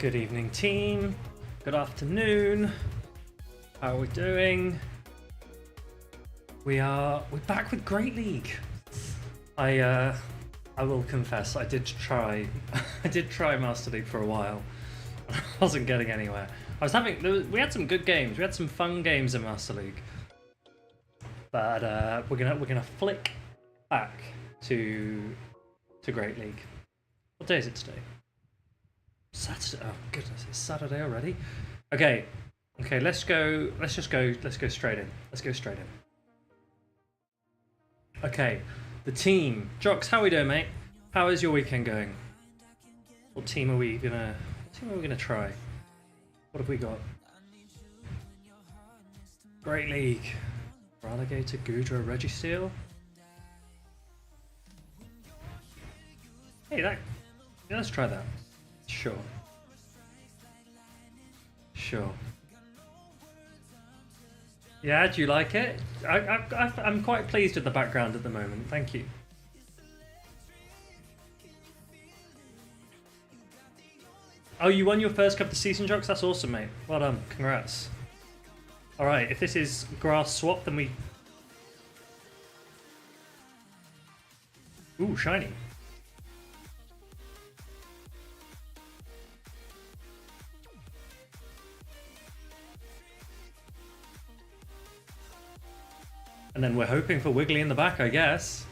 Good evening, team. Good afternoon. How are we doing? We're back with Great League. I will confess, I did try I did try Master League for a while. I wasn't getting anywhere. We had some good games. We had some fun games in Master League. But we're gonna flick back to Great League. What day is it today? Saturday. Oh goodness, it's Saturday already. Okay, let's just go straight in. Let's go straight in. Okay, the team. Jox, how are we doing, mate? How is your weekend going? What team are we gonna try? What have we got? Great League. Relegator, Gudra, Registeel. Hey, yeah, let's try that. Sure. Yeah, do you like it? I'm quite pleased with the background at the moment. Thank you. Oh, you won your first cup of the season, Jox? That's awesome, mate. Well done. Congrats. Alright, if this is grass swap, then we... Ooh, shiny. And then we're hoping for Wiggly in the back, I guess.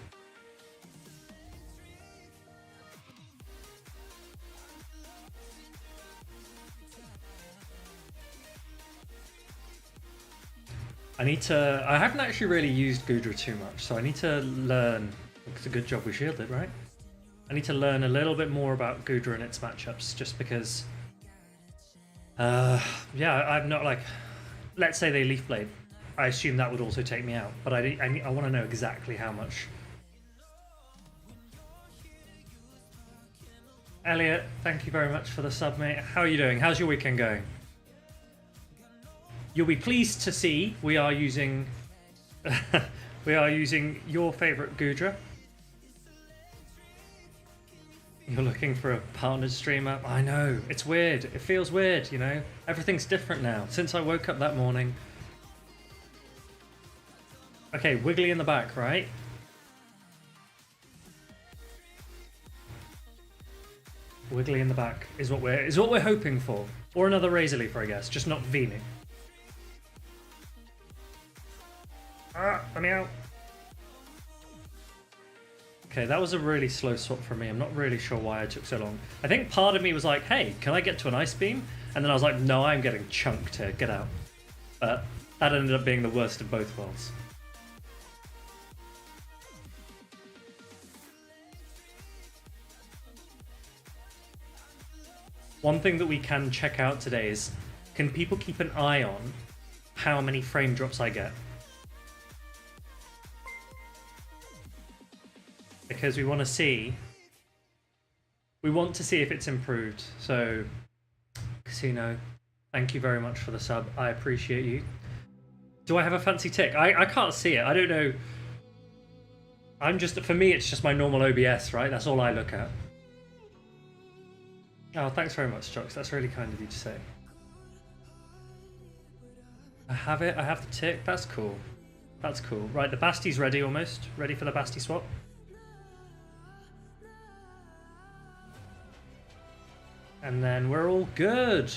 I haven't actually really used Gudra too much, so I need to learn. It's a good job we shielded, right? I need to learn a little bit more about Gudra and its matchups, just because... yeah, I'm not like... Let's say they Leaf Blade. I assume that would also take me out, but I want to know exactly how much. Elliot, thank you very much for the sub, mate. How are you doing? How's your weekend going? You'll be pleased to see we are using your favourite Gudra. You're looking for a partnered streamer. I know, it's weird. It feels weird, you know. Everything's different now. Since I woke up that morning. Okay, Wiggly in the back, right? Wiggly in the back is what we're hoping for, or another Razor Leaf, I guess, just not Venu. Let me out. Okay, that was a really slow swap for me. I'm not really sure why I took so long. I think part of me was like, hey, can I get to an Ice Beam? And then I was like, no, I'm getting chunked here. Get out. But that ended up being the worst of both worlds. One thing that we can check out today is, can people keep an eye on how many frame drops I get? Because we want to see if it's improved. So, Casino, thank you very much for the sub. I appreciate you. Do I have a fancy tick? I can't see it. I don't know. For me, it's just my normal OBS, right? That's all I look at. Oh, thanks very much, Jox. That's really kind of you to say. I have it. I have the tick. That's cool. That's cool. Right, the Bastie's ready almost. Ready for the Bastie swap. And then we're all good.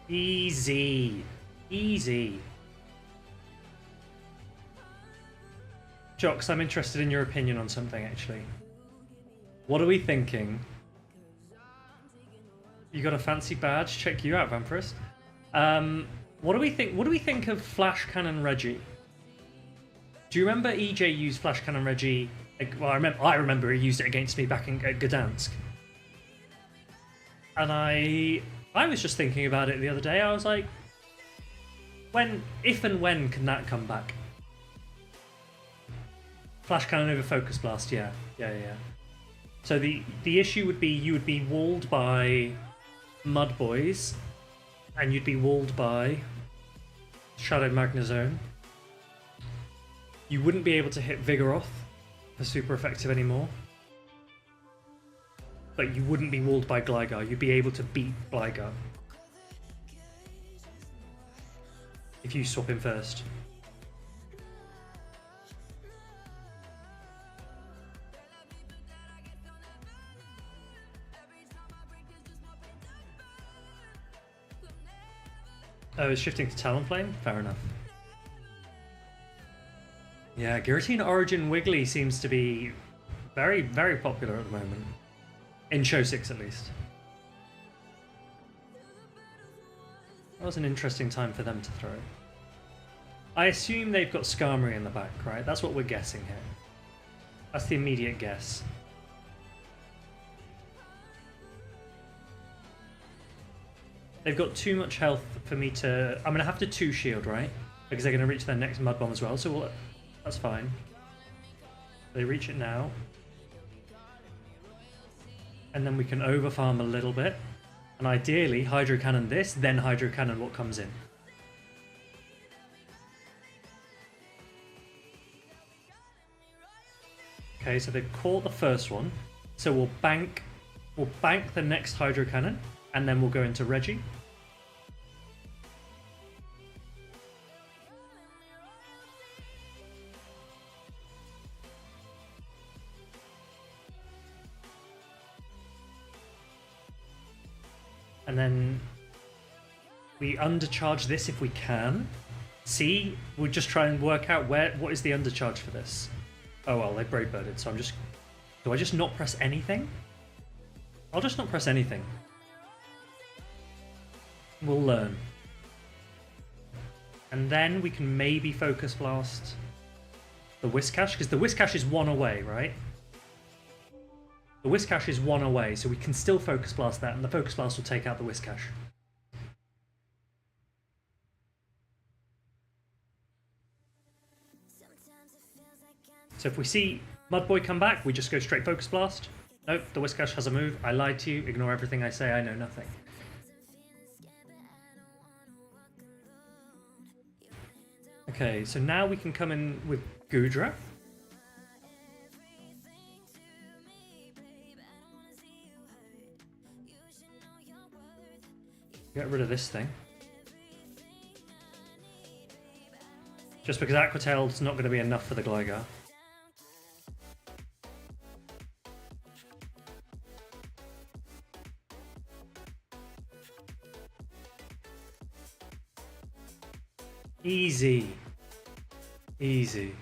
Easy. Easy. Jox, I'm interested in your opinion on something, actually. What are we thinking? You got a fancy badge? Check you out, Vampirist. What do we think of Flash Cannon Reggie? Do you remember EJ used Flash Cannon Reggie? Well, I remember he used it against me back in Gdansk. And I was just thinking about it the other day. I was like, if and when can that come back? Flash Cannon over Focus Blast, yeah. So the issue would be you would be walled by Mud Boys and you'd be walled by Shadow Magnezone. You wouldn't be able to hit Vigoroth for super effective anymore. But you wouldn't be walled by Gligar. You'd be able to beat Gligar if you swap him first. Oh, it's shifting to Talonflame? Fair enough. Yeah, Giratina Origin Wiggly seems to be very, very popular at the moment. In Show 6 at least. That was an interesting time for them to throw. I assume they've got Skarmory in the back, right? That's what we're guessing here. That's the immediate guess. They've got too much health for me to... I'm going to have to 2-shield, right? Because they're going to reach their next Mud Bomb as well, so that's fine. They reach it now. And then we can overfarm a little bit. And ideally, Hydro Cannon this, then Hydro Cannon what comes in. Okay, so they've caught the first one. So we'll bank the next Hydro Cannon, and then we'll go into Reggie. And then we undercharge this if we can. See, we'll just try and work out what is the undercharge for this. Oh well, they Brave Birded, so do I just not press anything? I'll just not press anything. We'll learn. And then we can maybe Focus Blast the Whiscash, because the Whiscash is 1 away, right? The Whiscash is 1 away, so we can still Focus Blast that, and the Focus Blast will take out the Whiscash. So if we see Mudboy come back, we just go straight Focus Blast. Nope, the Whiscash has a move. I lied to you. Ignore everything I say. I know nothing. Okay, so now we can come in with Goodra. Get rid of this thing. Just because Aqua Tail's not going to be enough for the Gligar. Easy. Easy.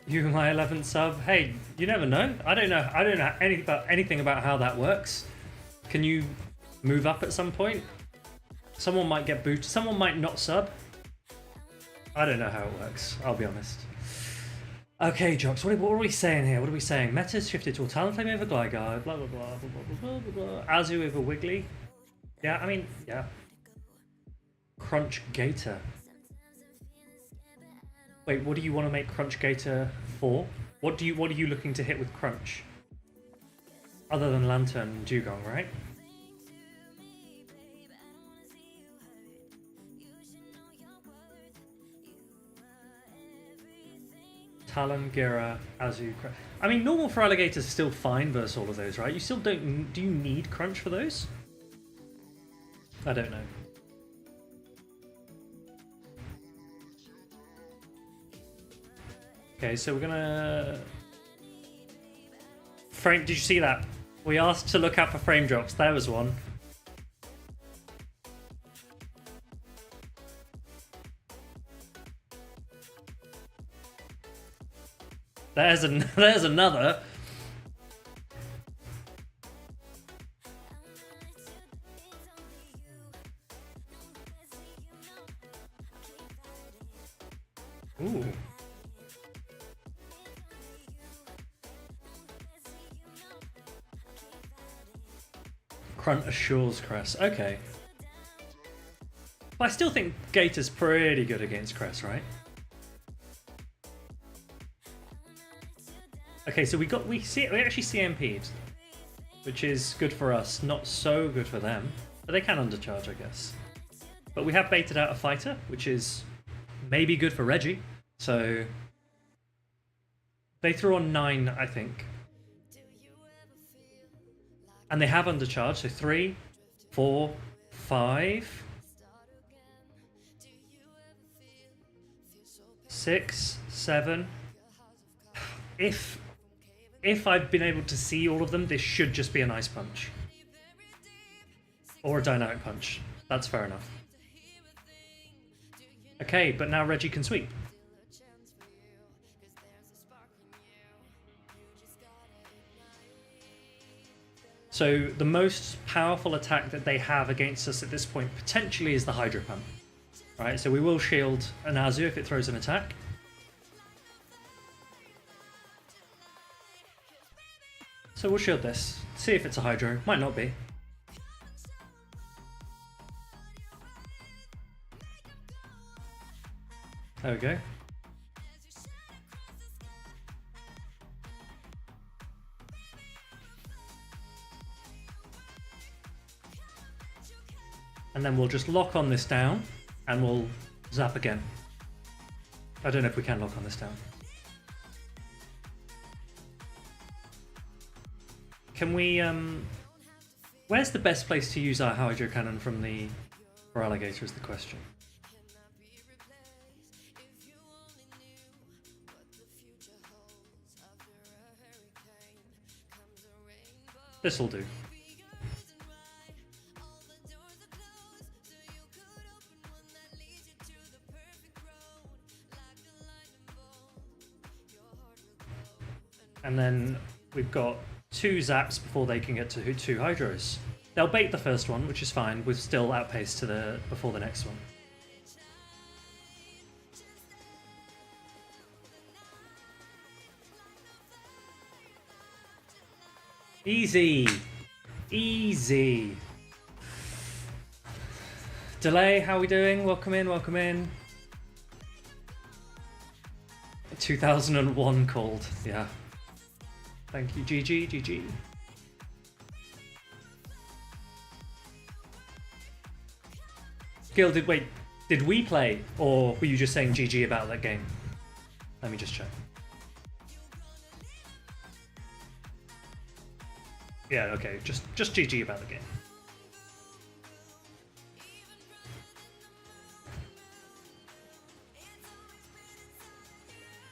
You my 11th sub. Hey, you never know. I don't know anything about how that works. Can you move up at some point? Someone might get booted. Someone might not sub. I don't know how it works. I'll be honest. Okay, Jocks, what are we saying here? What are we saying? Meta's shifted to a Talonflame over Gligar, blah blah blah blah blah blah blah blah. Azu over Wiggly. Yeah, I mean, yeah. Crunch Gator. Wait, what do you want to make Crunch Gator for? What are you looking to hit with Crunch? Other than Lantern and Dugong, right? Talon, Gira, Azu, Crunch. I mean, normal for alligators is still fine versus all of those, right? You still don't... Do you need Crunch for those? I don't know. Okay, so we're gonna... Frame... Did you see that? We asked to look out for frame drops. There was one. There's another. Ooh. Crunt assures Cress. Okay. But I still think Gator's pretty good against Cress, right? Okay, so we actually CMP'd. which is good for us, not so good for them. But they can undercharge, I guess. But we have baited out a fighter, which is maybe good for Reggie. So they threw on 9, I think. And they have undercharge, so 3, 4, 5, 6, 7. If I've been able to see all of them, this should just be an ice punch. Or a dynamic punch. That's fair enough. Okay, but now Reggie can sweep. So the most powerful attack that they have against us at this point potentially is the Hydro Pump. Right, so we will shield an Azu if it throws an attack. So we'll shield this, see if it's a Hydro. Might not be. There we go. And then we'll just lock on this down and we'll zap again. I don't know if we can lock on this down. Can we, where's the best place to use our Hydro Cannon from the Feraligatr is the question. This'll do. And then we've got 2 zaps before they can get to 2 Hydros. They'll bait the first one, which is fine. We've still outpaced to before the next one. Easy. Easy. Delay, how are we doing? Welcome in, welcome in. 2001 called, yeah. Thank you, GG, GG. Gil, did we play, or were you just saying GG about that game? Let me just check. Yeah, okay, just GG about the game.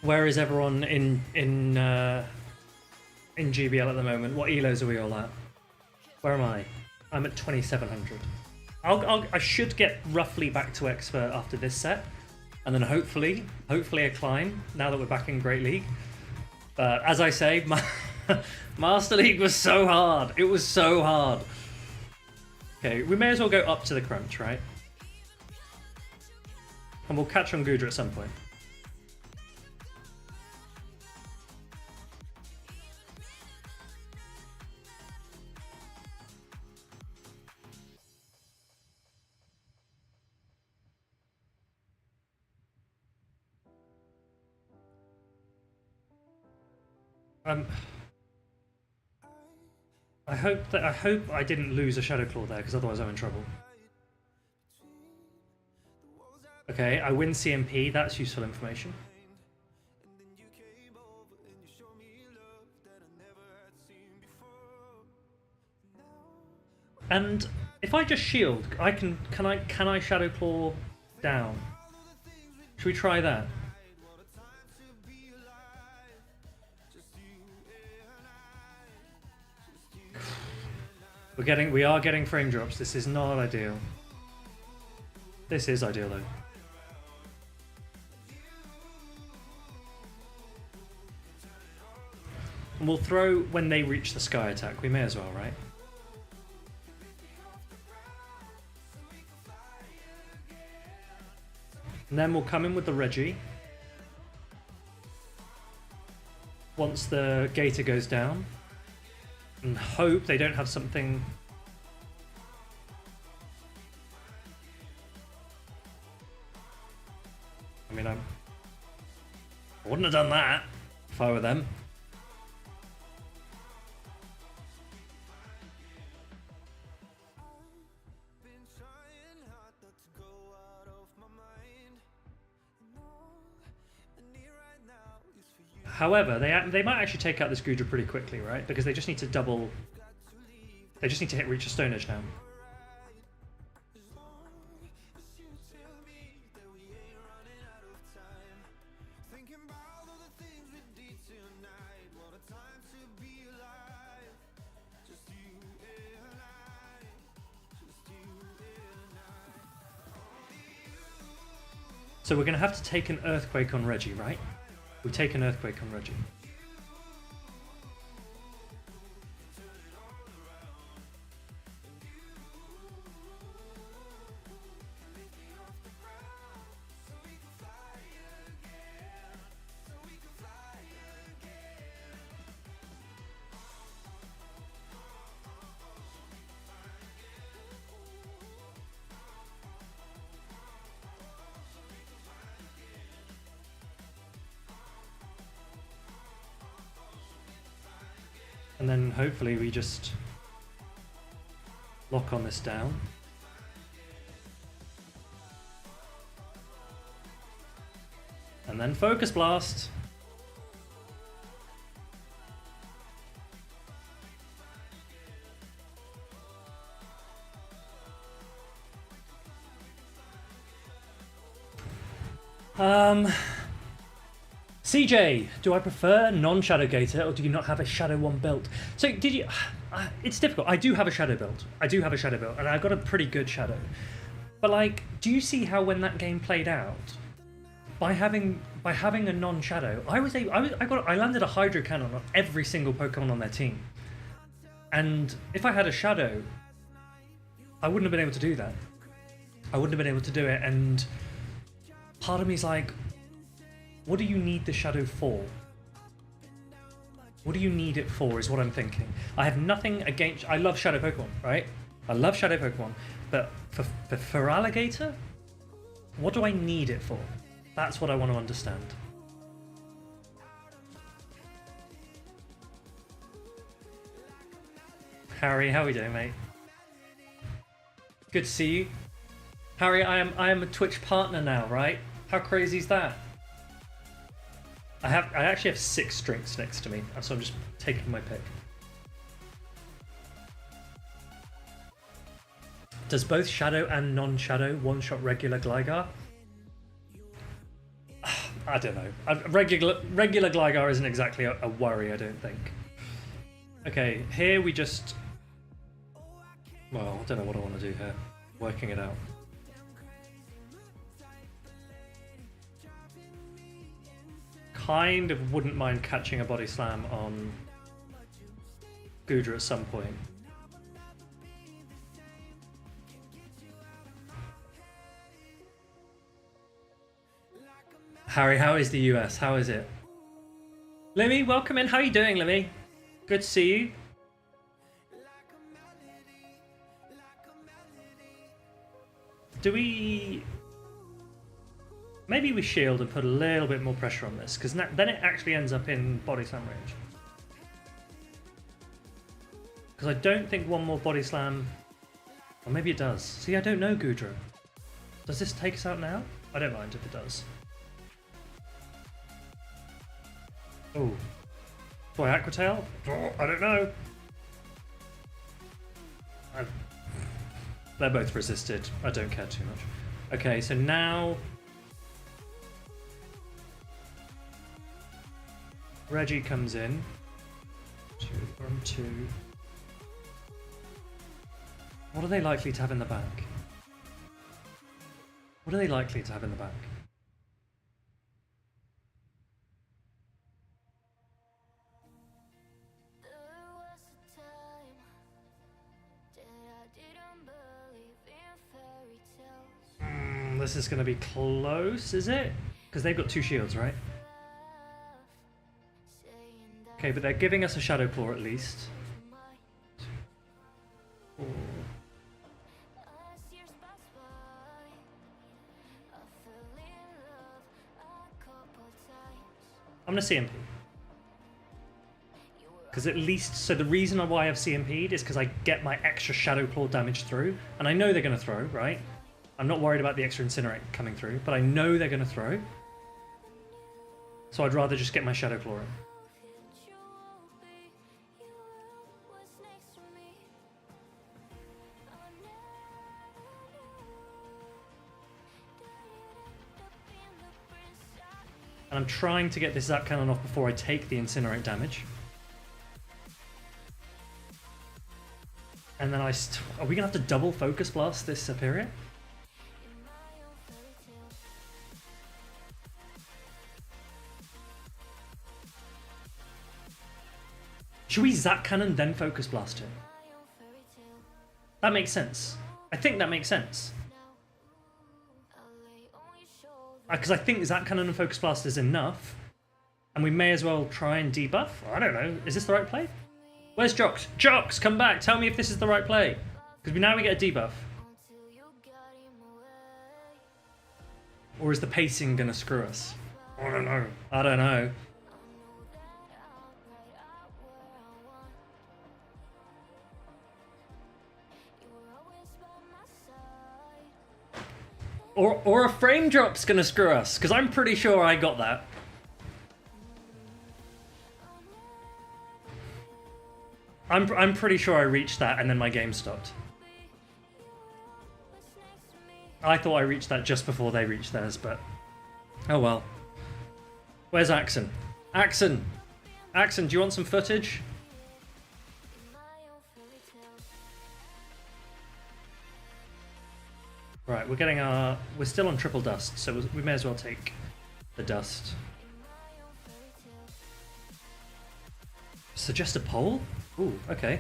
Where is everyone in GBL at the moment? What elos are we all at? Where am I? I'm at 2700. I should get roughly back to expert after this set, and then hopefully a climb now that we're back in Great League. But as I say, Master League was so hard. It was so hard. Okay, we may as well go up to the crunch, right? And we'll catch on Goodra at some point. I hope I didn't lose a Shadow Claw there, because otherwise I'm in trouble. Okay, I win CMP, that's useful information. And if I just shield, can I Shadow Claw down? Should we try that? We are getting frame drops. This is not ideal. This is ideal though. And we'll throw when they reach the sky attack. We may as well, right? And then we'll come in with the Reggie. Once the Gator goes down. And hope they don't have something. I mean, I wouldn't have done that if I were them. However, they might actually take out this Goodra pretty quickly, right? Because they just need to double... They just need to reach a Stone Edge now. So we're going to have to take an Earthquake on Reggie, right? We take an Earthquake on Reggie. And then hopefully we just lock on this down. And then Focus Blast. CJ, do I prefer non-Shadow Gator or do you not have a Shadow 1 build? So did you... it's difficult. I do have a Shadow build. And I got a pretty good Shadow. But like, do you see how when that game played out, by having a non-Shadow, I landed a Hydro Cannon on every single Pokemon on their team. And if I had a Shadow, I wouldn't have been able to do that. I wouldn't have been able to do it, and part of me's like, what do you need the Shadow for? What do you need it for is what I'm thinking. I have nothing against... I love Shadow Pokemon, right? I love Shadow Pokemon. But for Alligator, what do I need it for? That's what I want to understand. Harry, how are we doing, mate? Good to see you. Harry, I am a Twitch partner now, right? How crazy is that? I actually have 6 drinks next to me, so I'm just taking my pick. Does both Shadow and non-Shadow one-shot regular Gligar? I don't know. Regular Gligar isn't exactly a worry, I don't think. Okay, here we just... Well, I don't know what I want to do here. Working it out. Kind of wouldn't mind catching a Body Slam on Goodra at some point. Harry, how is the US? How is it? Limmy, welcome in. How are you doing, Limmy? Good to see you. Do we... Maybe we shield and put a little bit more pressure on this, because then it actually ends up in Body Slam range. Because I don't think one more Body Slam... Or maybe it does. See, I don't know, Goodra. Does this take us out now? I don't mind if it does. Oh. Boy, Aqua Tail? Oh, I don't know. They're both resisted. I don't care too much. Okay, so now... Reggie comes in. 2. What are they likely to have in the back? What are they likely to have in the back? This is going to be close, is it? Because they've got 2 shields, right? Okay, but they're giving us a Shadow Claw at least. 4. I'm going to CMP. Because at least, so the reason why I've CMP'd is because I get my extra Shadow Claw damage through. And I know they're going to throw, right? I'm not worried about the extra Incinerate coming through, but I know they're going to throw. So I'd rather just get my Shadow Claw in. And I'm trying to get this Zap Cannon off before I take the Incinerate damage. And then are we gonna have to double Focus Blast this Serperior? Should we Zap Cannon then Focus Blast it? That makes sense. I think that makes sense. Because I think Zap Cannon and Focus Blast is enough. And we may as well try and debuff. I don't know. Is this the right play? Where's Jox? Jox, come back. Tell me if this is the right play. Because now we get a debuff. Or is the pacing going to screw us? I don't know. I don't know. Or a frame drop's gonna screw us, because I'm pretty sure I got that. I'm pretty sure I reached that and then my game stopped. I thought I reached that just before they reached theirs, but oh well. Where's Axon? Axon! Axon, do you want some footage? Right, we're still on triple dust, so we may as well take the dust. Suggest a poll? Ooh, okay.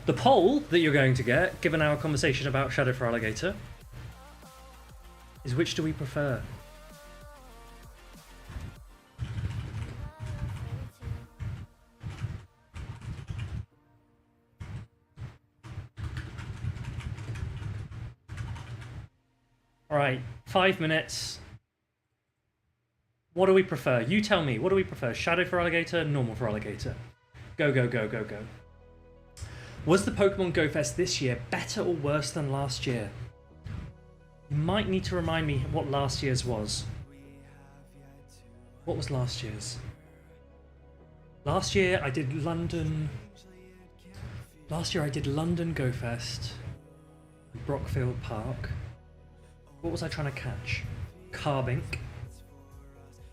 The poll that you're going to get, given our conversation about Shadow Feraligatr, is which do we prefer? Alright, 5 minutes. What do we prefer? You tell me, what do we prefer? Shadow Feraligatr, normal Feraligatr? Go, go, go, go, go. Was the Pokemon Go Fest this year better or worse than last year? You might need to remind me what last year's was. What was last year's? Last year I did London... Last year I did London Go Fest, Brockfield Park. What was I trying to catch? Carbink.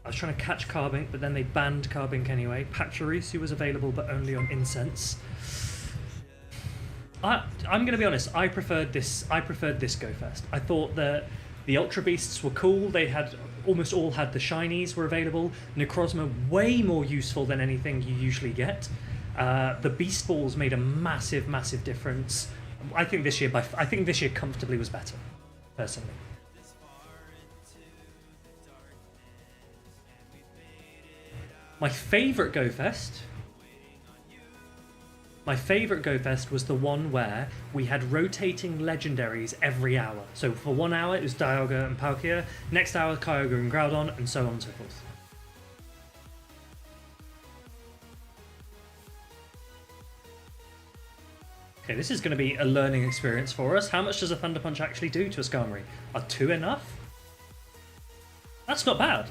I was trying to catch Carbink, but then they banned Carbink anyway. Pachirisu was available, but only on Incense. I'm going to be honest. I preferred this Go Fest. I thought that the Ultra Beasts were cool. They had almost all had the shinies were available. Necrozma way more useful than anything you usually get. The Beast Balls made a massive, massive difference. I think this year comfortably was better, personally. My favourite Go Fest was the one where we had rotating legendaries every hour. So for 1 hour it was Dialga and Palkia, next hour Kyogre and Groudon, and so on and so forth. Okay, this is going to be a learning experience for us. How much does a Thunder Punch actually do to a Skarmory? Are 2 enough? That's not bad.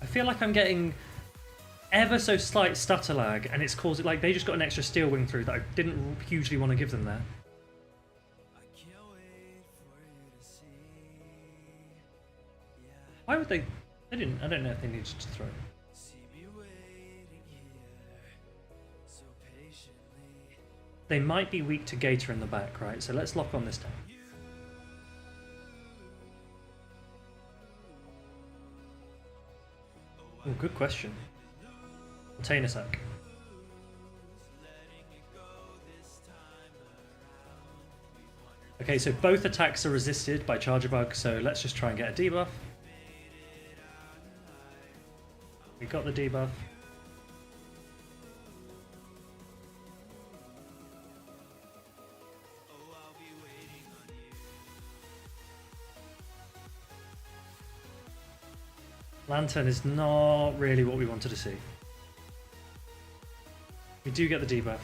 I feel like I'm getting ever so slight stutter lag, and it's causing, like, they just got an extra Steel Wing through that I didn't hugely want to give them there. Why would they? They didn't. I don't know if they needed to throw. They might be weak to Gator in the back, right? So let's lock on this down. Oh, good question. Tainesac. Okay, so both attacks are resisted by Charger Bug, so let's just try and get a debuff. We got the debuff. Lantern is not really what we wanted to see. We do get the debuff.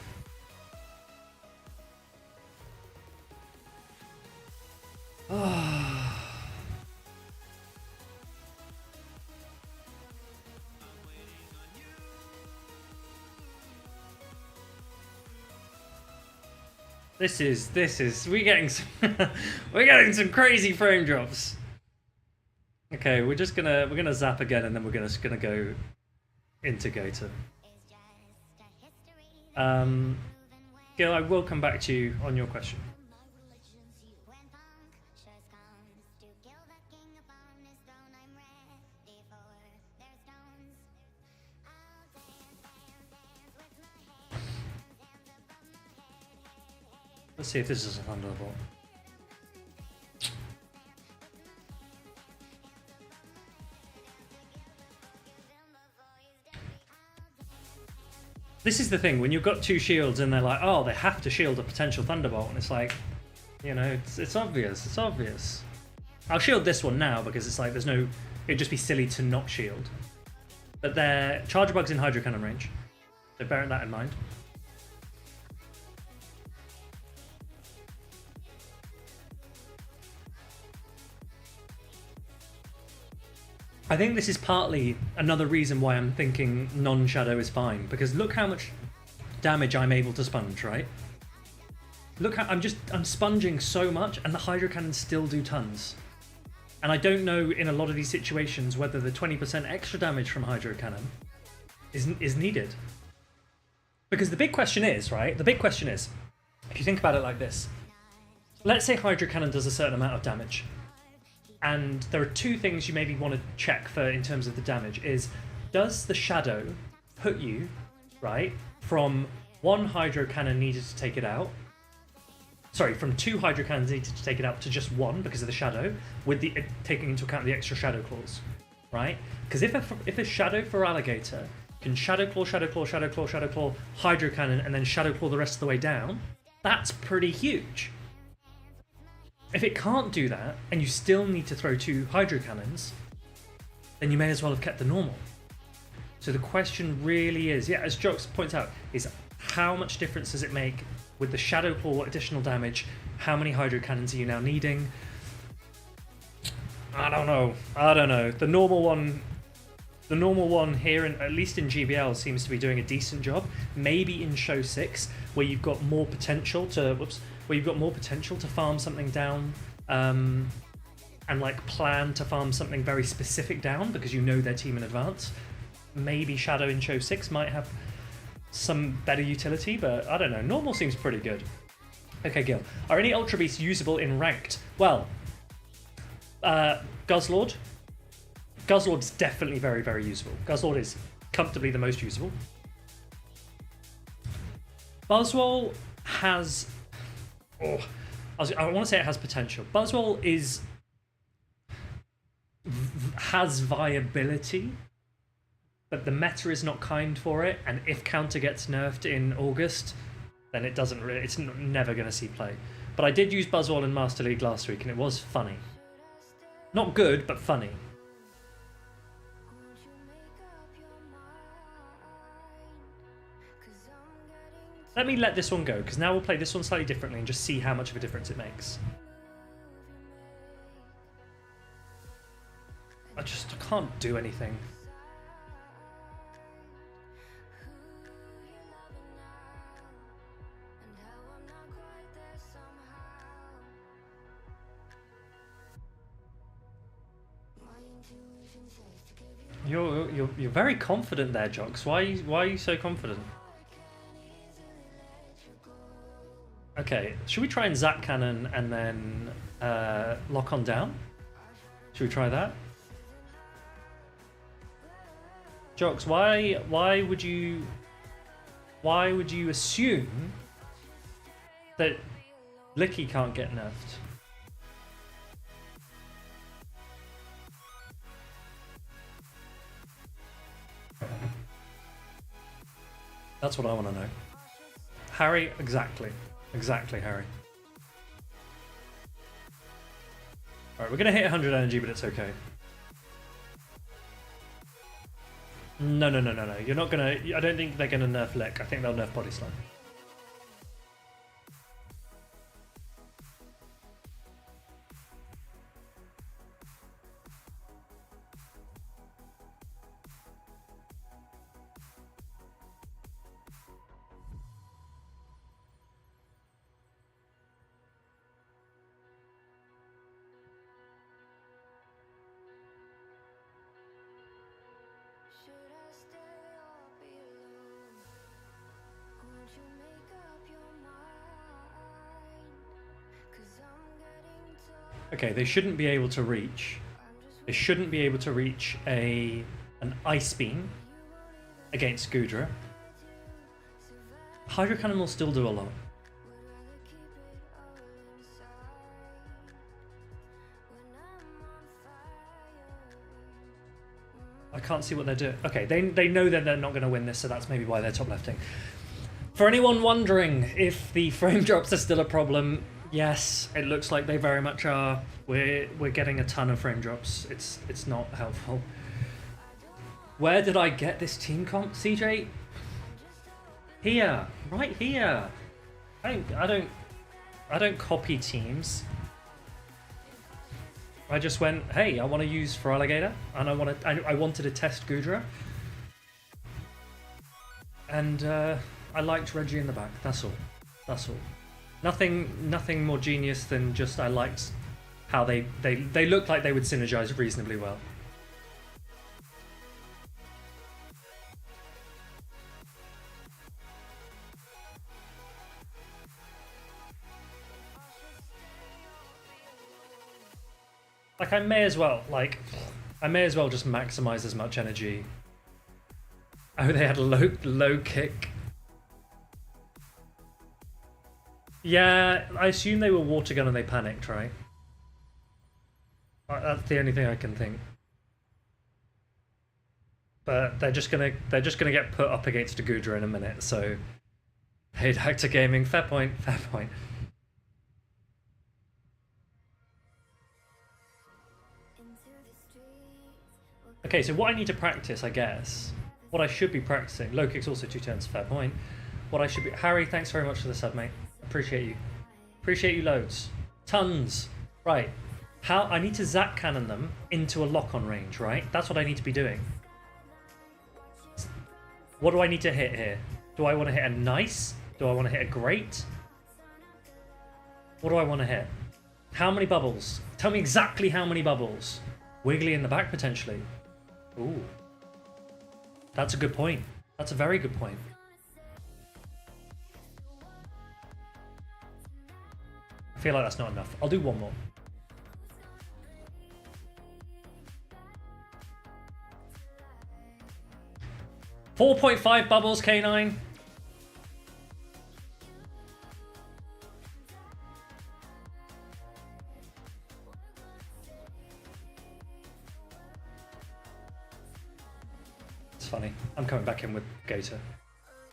This is we're getting some we're getting some crazy frame drops. Okay, we're gonna zap again and then we're gonna go into Gator. Gil, I will come back to you on your question. Let's see if this is a Thunderbolt. This is the thing, when you've got two shields and they're like, oh, they have to shield a potential Thunderbolt, and it's like, you know, it's obvious, it's obvious. I'll shield this one now because it's like there's no, it'd just be silly to not shield. But they're Charger Bug's in Hydro Cannon range, so bear that in mind. I think this is partly another reason why I'm thinking non-shadow is fine, because look how much damage I'm able to sponge, right? Look how I'm sponging so much and the Hydro Cannons still do tons. And I don't know in a lot of these situations whether the 20% extra damage from Hydro Cannon is needed. Because the big question is, right? The big question is, if you think about it like this, let's say Hydro Cannon does a certain amount of damage. And there are two things you maybe want to check for in terms of the damage is, does the shadow put you, right, from one Hydro Cannon needed to take it out, sorry, from two Hydro Cannons needed to take it out to just one because of the shadow, with the taking into account the extra Shadow Claws, right? Because if a Shadow for Alligator can Shadow Claw, Shadow Claw, Shadow Claw, Shadow Claw, Hydro Cannon, and then Shadow Claw the rest of the way down, that's pretty huge. If it can't do that, and you still need to throw two Hydro Cannons, then you may as well have kept the normal. So the question really is, yeah, as Jox points out, is how much difference does it make with the Shadow Claw additional damage? How many Hydro Cannons are you now needing? I don't know. The normal one here, at least in GBL, seems to be doing a decent job. Maybe in Show 6, where you've got more potential to farm something down, and like plan to farm something very specific down because you know their team in advance. Maybe Shadow in Show 6 might have some better utility, but I don't know. Normal seems pretty good. Okay, Gil. Are any Ultra Beasts usable in Ranked? Well, Guzzlord. Guzzlord's definitely very, very usable. Guzzlord is comfortably the most usable. Buzzwole has... I want to say it has potential. Buzzwole has viability, but the meta is not kind for it, and if counter gets nerfed in August, then it doesn't really, it's never going to see play. But I did use Buzzwole in Master League last week, and it was funny. Not good, but funny. Let me let this one go, because now we'll play this one slightly differently and just see how much of a difference it makes. I can't do anything. You're very confident there, Jox. Why are you so confident? Okay, should we try and Zap Cannon and then lock on down? Should we try that? Jox, why would you assume that Licky can't get nerfed? That's what I want to know. Harry, exactly. Exactly, Harry. Alright, we're going to hit 100 energy, but it's okay. No. You're not going to... I don't think they're going to nerf Lick. I think they'll nerf Body Slam. Okay, they shouldn't be able to reach. They shouldn't be able to reach an Ice Beam against Goodra. Hydro Cannon will still do a lot. I can't see what they're doing. Okay, they know that they're not going to win this, so that's maybe why they're top lefting. For anyone wondering if the frame drops are still a problem, yes, it looks like they very much are. We're getting a ton of frame drops. It's not helpful. Where did I get this team comp, CJ? Here, right here. I don't copy teams. I just went, hey, I want to use Feraligatr, and I wanted to test Goodra, and I liked Reggie in the back. That's all. That's all. Nothing more genius than just I liked how they looked like they would synergize reasonably well. Like I may as well just maximize as much energy. Oh, they had low kick. Yeah, I assume they were water gun and they panicked, right? That's the only thing I can think. But they're just gonna get put up against a Goodra in a minute, so hey, Actor Gaming, fair point, fair point. Okay, so what I need to practice, I guess, what I should be practicing, low kicks also 2 turns, fair point. What I should be, Harry, thanks very much for the sub, mate. Appreciate you. Appreciate you loads. Tons. Right. How, I need to Zap Cannon them into a lock-on range, right? That's what I need to be doing. What do I need to hit here? Do I want to hit a nice? Do I want to hit a great? What do I want to hit? How many bubbles? Tell me exactly how many bubbles. Wiggly in the back, potentially. Ooh. That's a good point. That's a very good point. I feel like that's not enough. I'll do one more. .5 bubbles, K9. It's funny. I'm coming back in with Gator.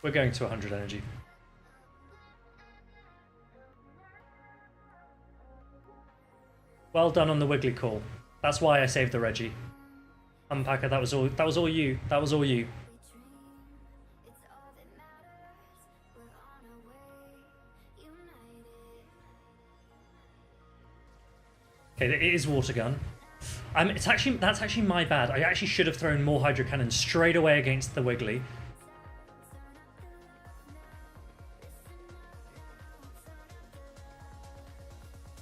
We're going to 100 energy. Well done on the Wiggly call. That's why I saved the Reggie. Unpacker, that was all you. That was all you. Okay, it is water gun. That's actually my bad. I actually should have thrown more Hydro Cannon straight away against the Wiggly.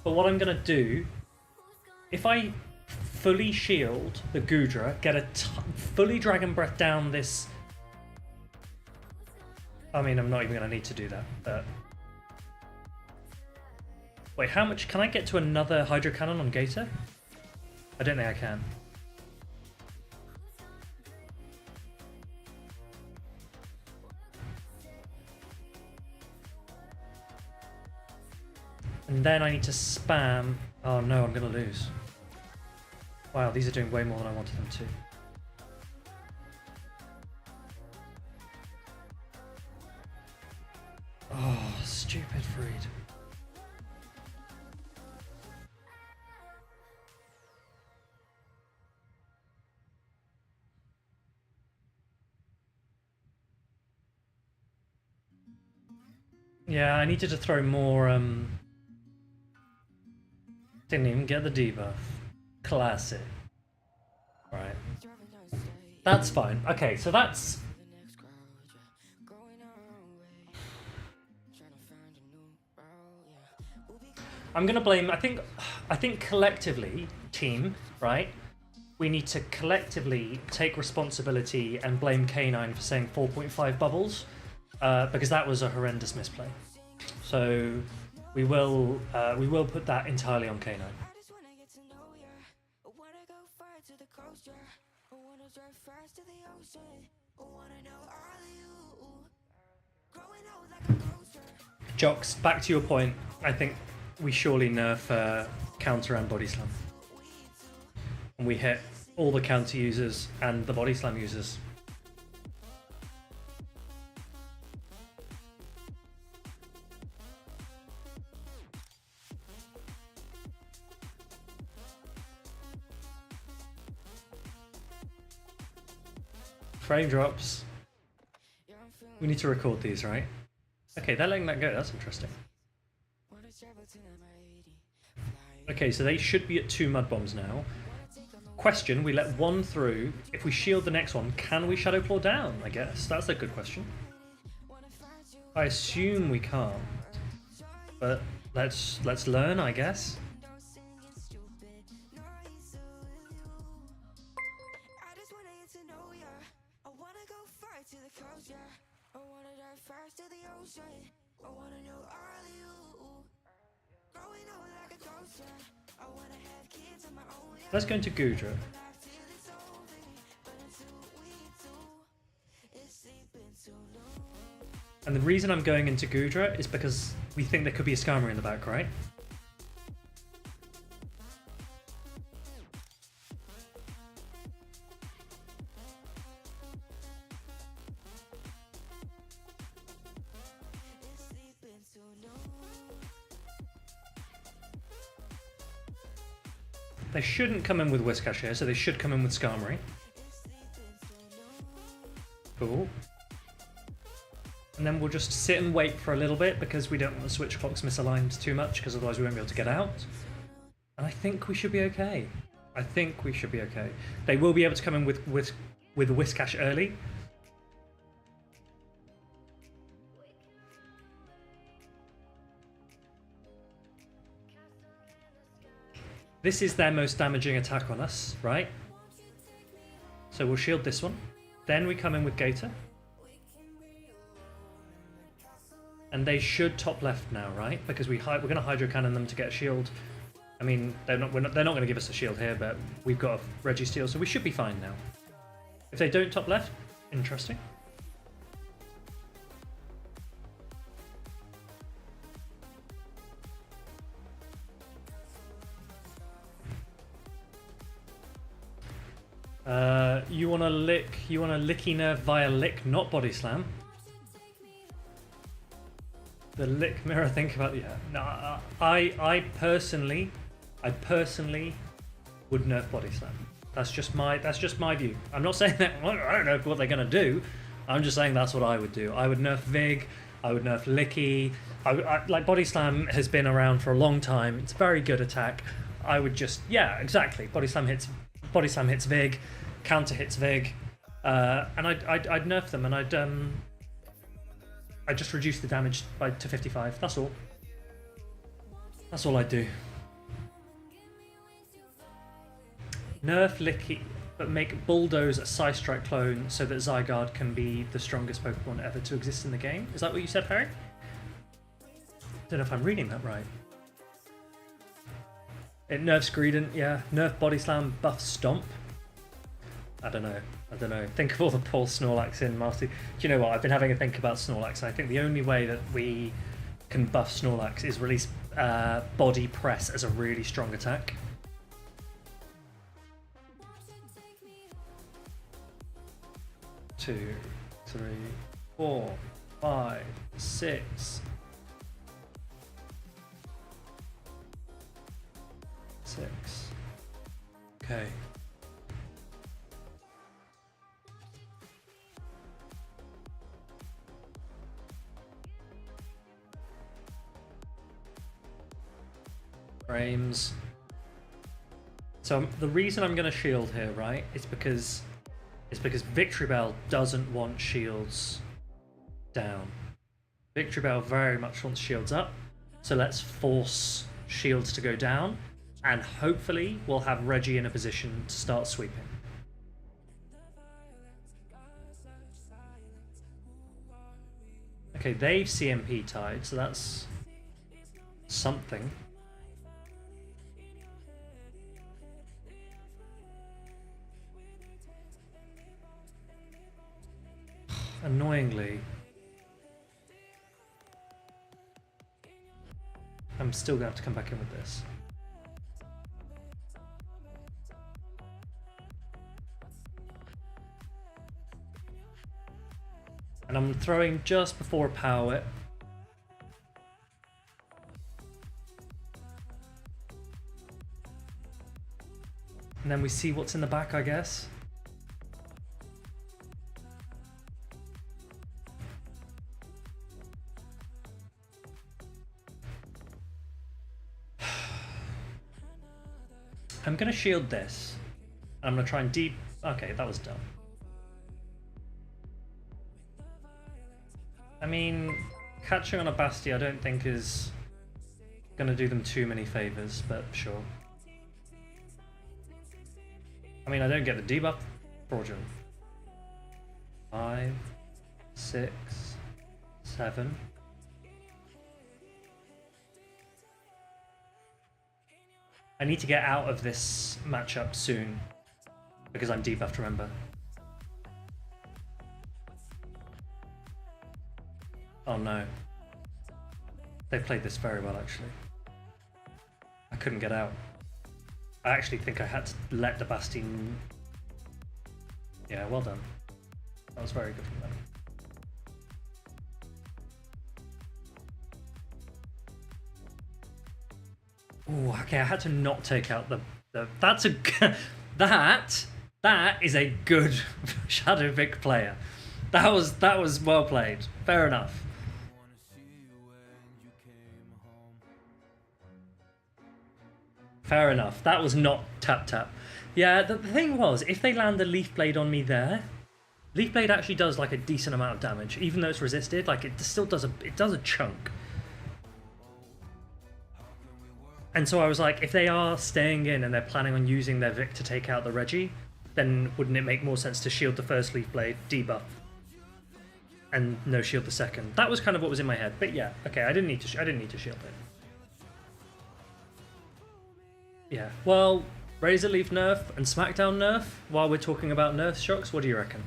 But what I'm gonna do, if I fully shield the Goodra, get a fully Dragon Breath down this. I mean, I'm not even gonna need to do that. But wait, how much can I get to another Hydro Cannon on Gator? I don't think I can. And then I need to spam. Oh no, I'm gonna lose. Wow, these are doing way more than I wanted them to. Oh, stupid Freed. Yeah, I needed to throw more, didn't even get the debuff. Classic. Right. That's fine. Okay, so that's... I'm gonna blame, I think collectively, team, right? We need to collectively take responsibility and blame K9 for saying 4.5 bubbles. Because that was a horrendous misplay. So we will put that entirely on K9. Jocks, back to your point, I think we surely nerf counter and body slam. And we hit all the counter users and the body slam users. Frame drops. We need to record these, right? Okay, they're letting that go. That's interesting. Okay, so they should be at 2 mud bombs now. Question, we let one through. If we shield the next one, can we Shadow Claw down, I guess? That's a good question. I assume we can't. But let's learn, I guess. Let's go into Goodra. And the reason I'm going into Goodra is because we think there could be a Skarmory in the back, right? They shouldn't come in with Whiscash here, so they should come in with Skarmory. Cool. And then we'll just sit and wait for a little bit because we don't want the switch clocks misaligned too much because otherwise we won't be able to get out. And I think we should be okay. I think we should be okay. They will be able to come in with Whiscash early. This is their most damaging attack on us, right? So we'll shield this one. Then we come in with Gator. And they should top left now, right? Because we're going to Hydro Cannon them to get a shield. I mean, they're not going to give us a shield here, but we've got a Registeel, so we should be fine now. If they don't top left, interesting. You want a Licky Nerf via Lick, not Body Slam. The Lick Mirror, think about no, I personally would nerf Body Slam. That's just my view. I'm not saying that I don't know what they're gonna do. I'm just saying that's what I would do. I would nerf Vig. I would nerf Licky. Like Body Slam has been around for a long time. It's a very good attack. I would just exactly. Body Slam hits Vig. Counter hits Vig, and I'd nerf them, and I'd just reduce the damage to 55. That's all. That's all I'd do. Nerf Licky, but make Bulldoze a Psystrike clone so that Zygarde can be the strongest Pokemon ever to exist in the game. Is that what you said, Harry? Don't know if I'm reading that right. It nerfs Greedent, yeah. Nerf Body Slam, buff Stomp. I don't know. Think of all the poor Snorlax in Master. Do you know what? I've been having a think about Snorlax, and I think the only way that we can buff Snorlax is release Body Press as a really strong attack. Two, 3, 4, 5, 6. 6. Okay. Frames. So the reason I'm going to shield here, right, is because Victreebel doesn't want shields down. Victreebel very much wants shields up. So let's force shields to go down, and hopefully we'll have Reggie in a position to start sweeping. Okay, they've CMP tied, so that's something. annoyingly, I'm still gonna have to come back in with this. And I'm throwing just before power whip. And then we see what's in the back, I guess. I'm gonna shield this. I'm gonna try and deep. Okay, that was dumb. I mean, catching on a Bastia I don't think is gonna do them too many favors, but sure. I mean, I don't get the debuff. Fraudulent. 5, 6, 7. I need to get out of this matchup soon because I'm debuffed, remember. Oh no. They played this very well, actually. I couldn't get out. I actually think I had to let the Bastion... Yeah, well done. That was very good from them. Ooh, okay, I had to not take out the that's a... That is a good Shadow Vic player. That was well played. Fair enough. Fair enough. That was not tap tap. Yeah, the thing was, if they land the Leaf Blade on me there, Leaf Blade actually does like a decent amount of damage, even though it's resisted. Like it still does a chunk. And so I was like, if they are staying in and they're planning on using their Vic to take out the Reggie, then wouldn't it make more sense to shield the first Leaf Blade, debuff, and no shield the second? That was kind of what was in my head. But yeah, okay, I didn't need to shield it. Yeah, well, Razor Leaf nerf and Smackdown nerf, while we're talking about nerf shocks, what do you reckon?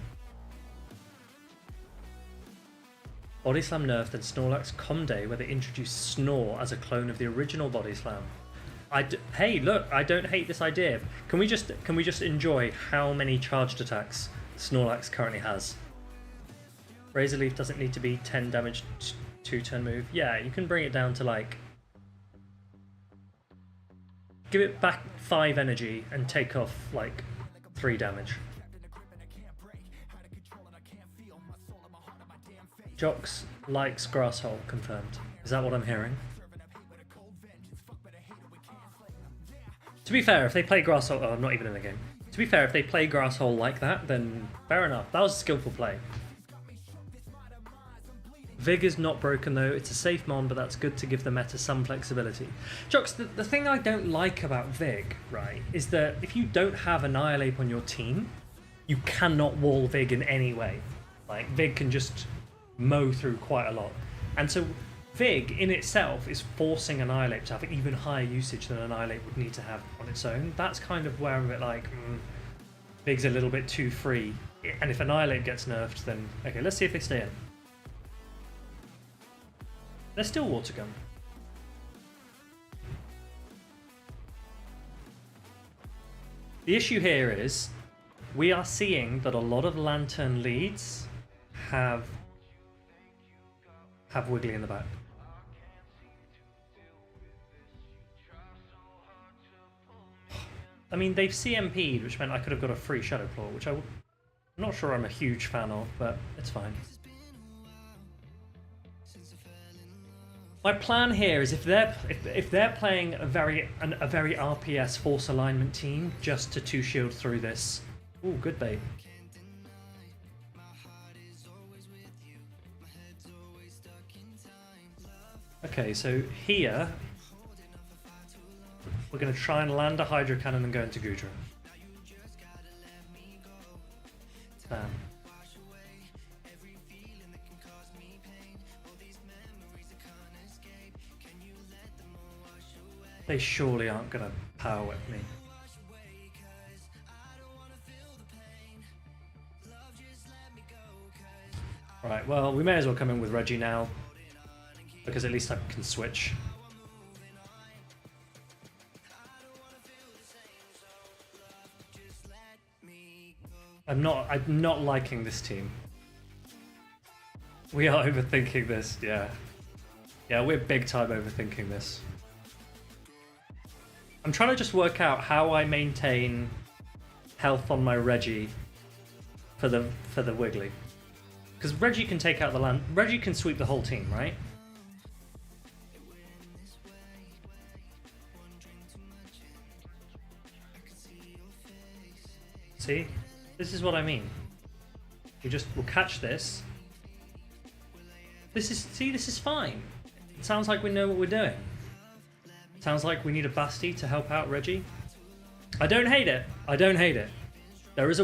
Body Slam nerf, then Snorlax Comday, where they introduced Snore as a clone of the original Body Slam. Hey, look, I don't hate this idea. Can we just enjoy how many charged attacks Snorlax currently has? Razor Leaf doesn't need to be 10 damage 2-turn move. Yeah, you can bring it down to like... Give it back 5 energy and take off like 3 damage. Jox likes Grasshole, confirmed. Is that what I'm hearing? To be fair, if they play Grasshole... Oh, I'm not even in the game. To be fair, if they play Grasshole like that, then fair enough. That was a skillful play. Vig is not broken though, it's a safe mon, but that's good to give the meta some flexibility. Jox, the thing I don't like about Vig, right, is that if you don't have Annihilate on your team, you cannot wall Vig in any way. Like, Vig can just mow through quite a lot. And so Vig in itself is forcing Annihilate to have even higher usage than Annihilate would need to have on its own. That's kind of where I'm a bit like, Vig's a little bit too free. And if Annihilate gets nerfed, then okay, let's see if they stay in. They're still Water Gun. The issue here is we are seeing that a lot of Lantern leads have Wiggly in the back. I mean, they've CMP'd, which meant I could have got a free Shadow Claw, which I'm not sure I'm a huge fan of, but it's fine. My plan here is if they're playing a very RPS force alignment team just to 2-shield through this. Ooh, good bait. Okay, so here we're going to try and land a Hydro Cannon and go into Goodra. Bam. They surely aren't going to power whip me. Right, well, we may as well come in with Reggie now, because at least I can switch. I'm not liking this team. We are overthinking this, yeah. Yeah, we're big time overthinking this. I'm trying to just work out how I maintain health on my Reggie for the Wiggly. Because Reggie can take out the land. Reggie can sweep the whole team, right? See? This is what I mean. We'll catch this. This is fine. It sounds like we know what we're doing. Sounds like we need a Basti to help out Reggie. I don't hate it. I don't hate it. There is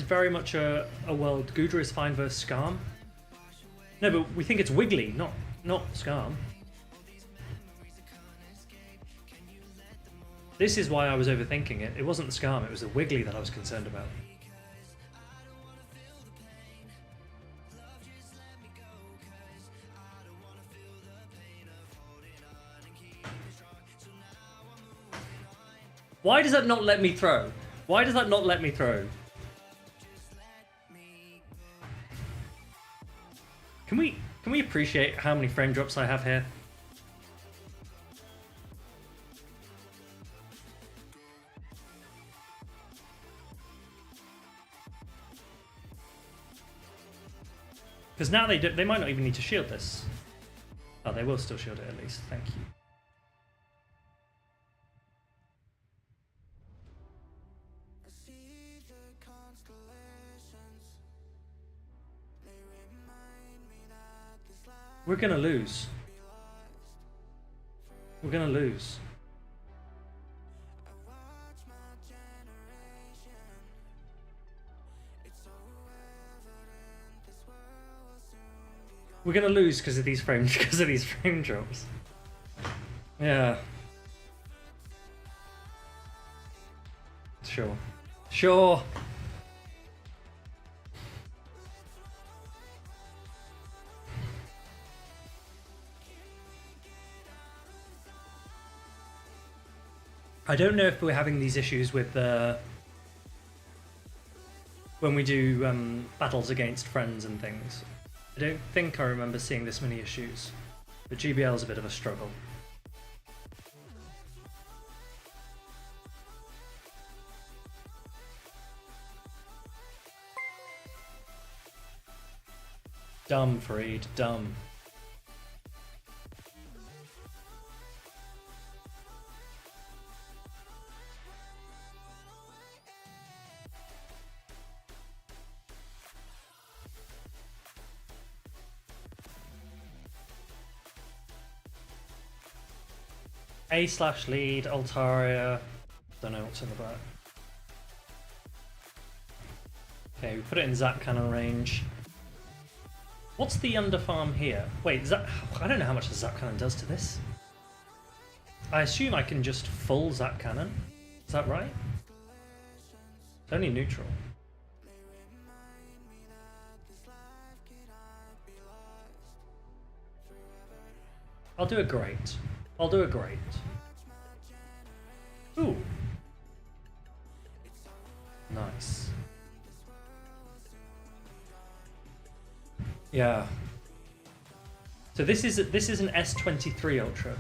very much a world. Gudra is fine versus Skarm. No, but we think it's Wiggly, not Skarm. This is why I was overthinking it. It wasn't the Skarm, it was the Wiggly that I was concerned about. Why does that not let me throw? Why does that not let me throw? Can we appreciate how many frame drops I have here? Because now they might not even need to shield this. Oh, they will still shield it at least. Thank you. We're gonna lose. We're gonna lose. We're gonna lose because of these frame drops. Yeah. Sure. Sure. I don't know if we're having these issues with when we do battles against friends and things. I don't think I remember seeing this many issues, but GBL is a bit of a struggle. Dumb, Fareed, dumb. A/lead, Altaria. Don't know what's in the back. Okay, we put it in Zap Cannon range. What's the underfarm here? Wait, I don't know how much the Zap Cannon does to this. I assume I can just full Zap Cannon. Is that right? It's only neutral. I'll do a great. I'll do a great. Ooh. Nice. Yeah. So this is an S23 Ultra.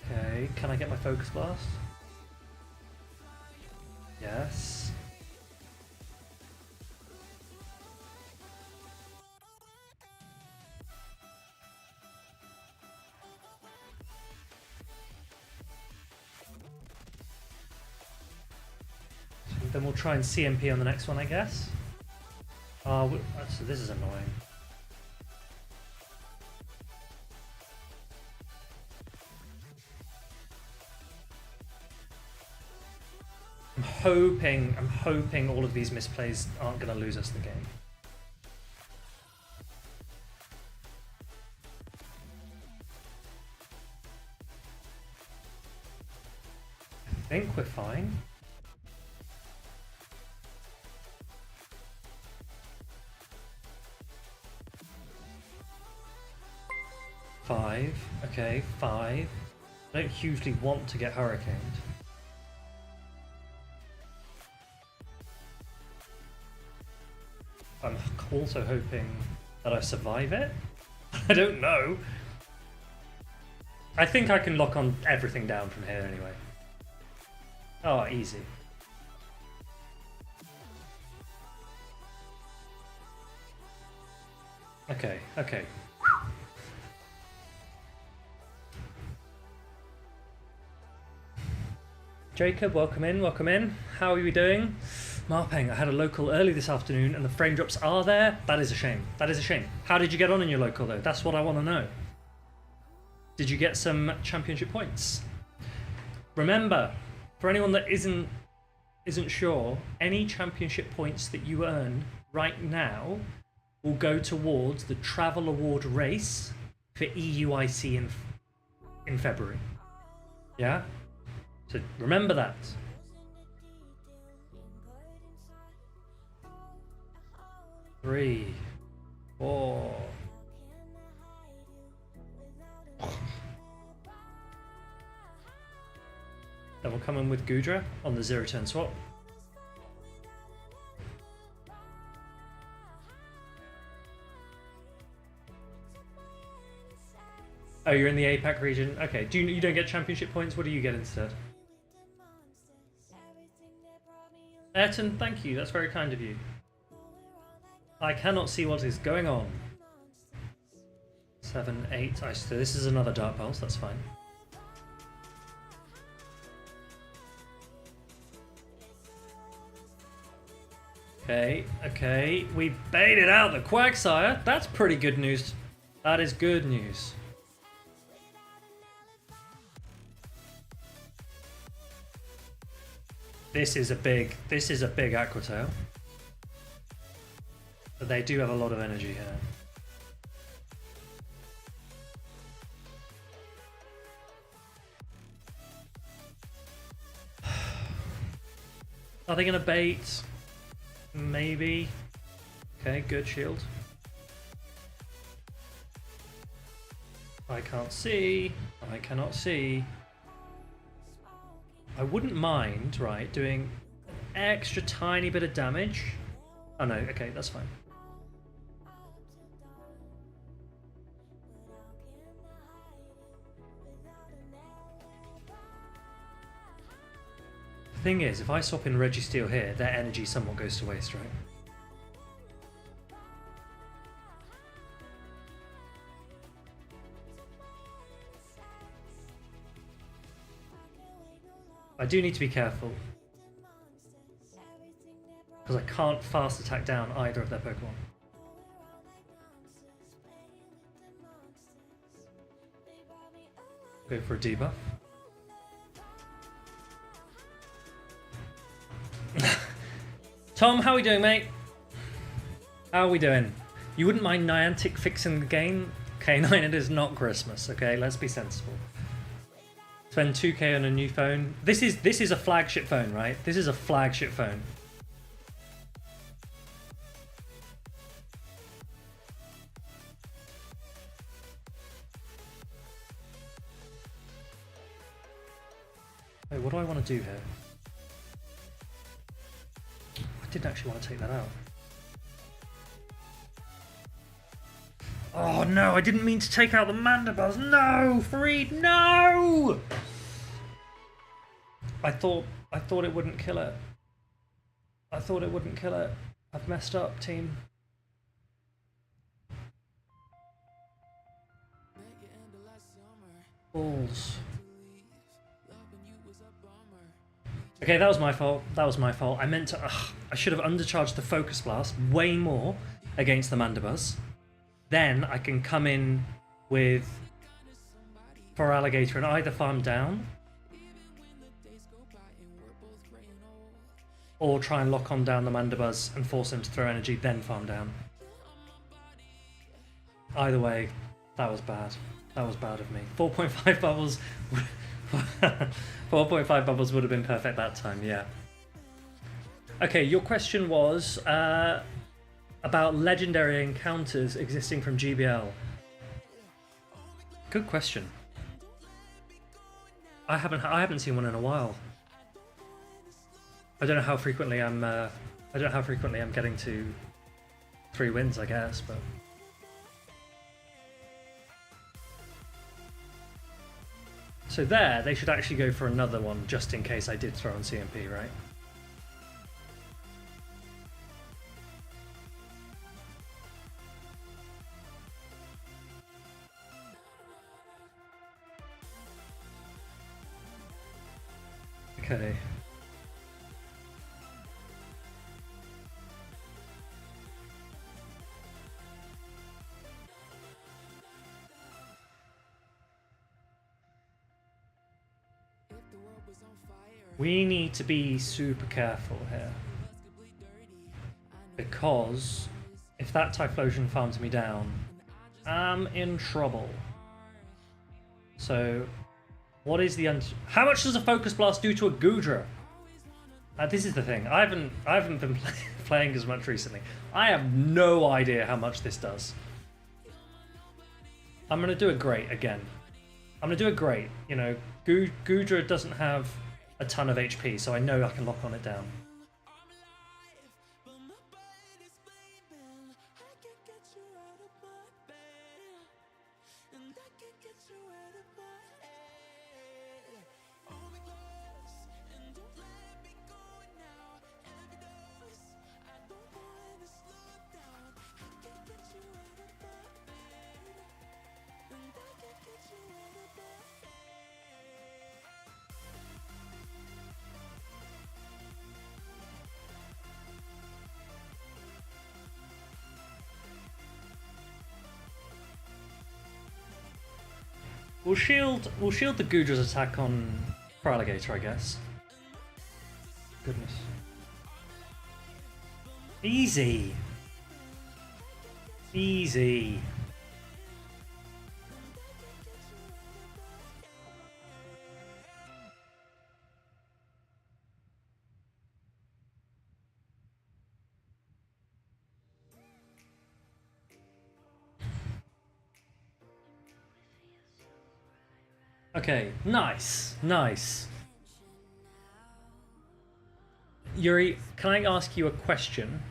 Okay, can I get my Focus Blast? Yes. Then we'll try and CMP on the next one, I guess. Oh, this is annoying. I'm hoping all of these misplays aren't going to lose us the game. think we're fine. Five. Okay, 5. I don't hugely want to get hurricaned. I'm also hoping that I survive it. I don't know. I think I can lock on everything down from here anyway. Oh, easy. Okay, okay. Jacob, welcome in, welcome in. How are you doing? Marpeng, I had a local early this afternoon and the frame drops are there. That is a shame. That is a shame. How did you get on in your local though? That's what I want to know. Did you get some championship points? Remember, for anyone that isn't sure, any championship points that you earn right now will go towards the travel award race for EUIC in February. Yeah? So remember that. Three, 4. Then we'll come in with Gudra on the 0-turn swap. Oh, you're in the APAC region? Okay, you don't get championship points? What do you get instead? Ayrton, thank you, that's very kind of you. I cannot see what is going on. 7, 8, so this is another Dark Pulse, that's fine. Okay, okay, we baited out the Quagsire. That's pretty good news. That is good news. This is a big Aqua Tail. But they do have a lot of energy here. Are they going to bait? Maybe. Okay, good shield. I can't see. I cannot see. I wouldn't mind, right, doing an extra tiny bit of damage. Oh no, okay, that's fine. The thing is, if I swap in Registeel here, their energy somewhat goes to waste, right? I do need to be careful, because I can't fast attack down either of their Pokemon. Go for a debuff. Tom, how are we doing, mate? How are we doing? You wouldn't mind Niantic fixing the game? K9, it is not Christmas, okay? Let's be sensible. Spend 2k on a new phone. This is a flagship phone, right? This is a flagship phone. Wait, what do I want to do here? I didn't actually want to take that out. Oh no, I didn't mean to take out the Mandibuzz. No, Fareed, no! I thought it wouldn't kill it. I thought it wouldn't kill it. I've messed up, team. Balls. Okay, that was my fault. That was my fault. I meant to. I should have undercharged the Focus Blast way more against the Mandibuzz. Then I can come in with Feraligatr and either farm down or try and lock on down the Mandibuzz and force him to throw energy, then farm down. Either way, that was bad. That was bad of me. 4.5 bubbles 4.5 bubbles would have been perfect that time, yeah. Okay, your question was about legendary encounters existing from GBL. Good question. I haven't seen one in a while. I don't know how frequently I'm getting to 3 wins, I guess, but so there, they should actually go for another one just in case I did throw on CMP, right? Okay. We need to be super careful here. Because if that Typhlosion farms me down, I'm in trouble. So, what is the how much does a Focus Blast do to a Goodra? This is the thing. I haven't been playing as much recently. I have no idea how much this does. I'm gonna do a great again. I'm gonna do a great. You know, Goodra doesn't have a ton of HP, so I know I can lock on it down. We'll shield the Goodra's attack on Feraligatr, I guess. Goodness. Easy. Easy. Okay, nice, nice. Yuri, can I ask you a question?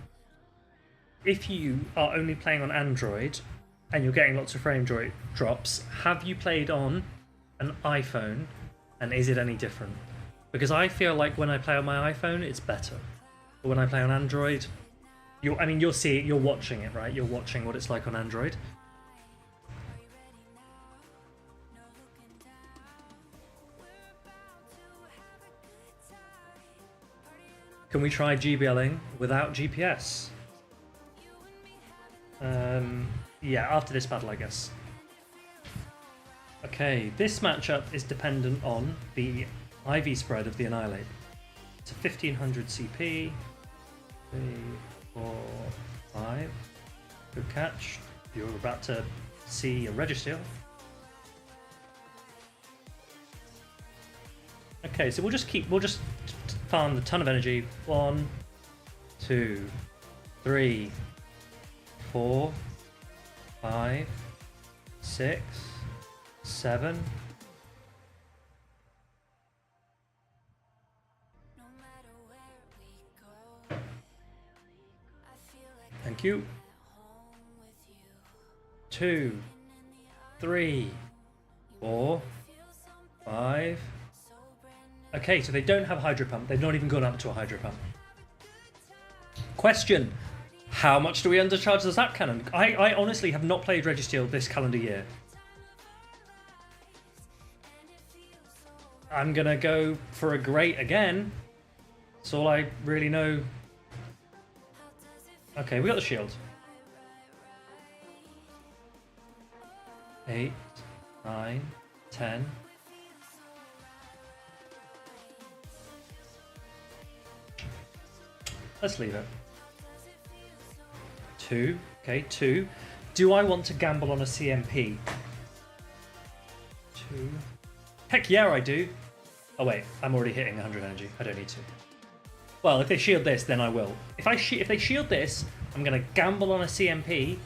If you are only playing on Android and you're getting lots of frame drops, have you played on an iPhone and is it any different? Because I feel like when I play on my iPhone, it's better. But when I play on Android, you'll see it, you're watching it, right? You're watching what it's like on Android. Can we try GBLing without GPS? Yeah, after this battle, I guess. Okay, this matchup is dependent on the IV spread of the Annihilate. It's a 1500 CP. 3, 4, 5. Good catch. You're about to see a Registeel. Okay, so we'll just farm a ton of energy. 1, 2, 3, 4, 5, 6, 7. Thank you. 2, 3, 4, 5. Okay, so they don't have Hydro Pump. They've not even gone up to a Hydro Pump. Question. How much do we undercharge the Zap Cannon? I honestly have not played Registeel this calendar year. I'm going to go for a Great again. That's all I really know. Okay, we got the shield. 8, 9, 10. Let's leave it. 2. Okay, 2. Do I want to gamble on a CMP? 2. Heck yeah, I do. Oh wait, I'm already hitting 100 energy. I don't need to. Well, if they shield this, then I will. If they shield this, I'm gonna gamble on a CMP.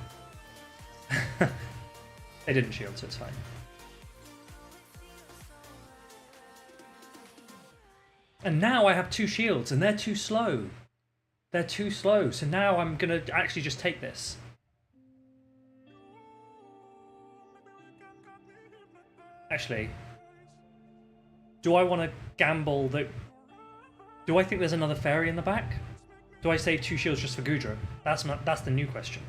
They didn't shield, so it's fine. And now I have 2 shields, and they're too slow. They're too slow, so now I'm gonna actually just take this. Actually, do I want to gamble that... Do I think there's another fairy in the back? Do I save 2 shields just for Gudra? That's the new question.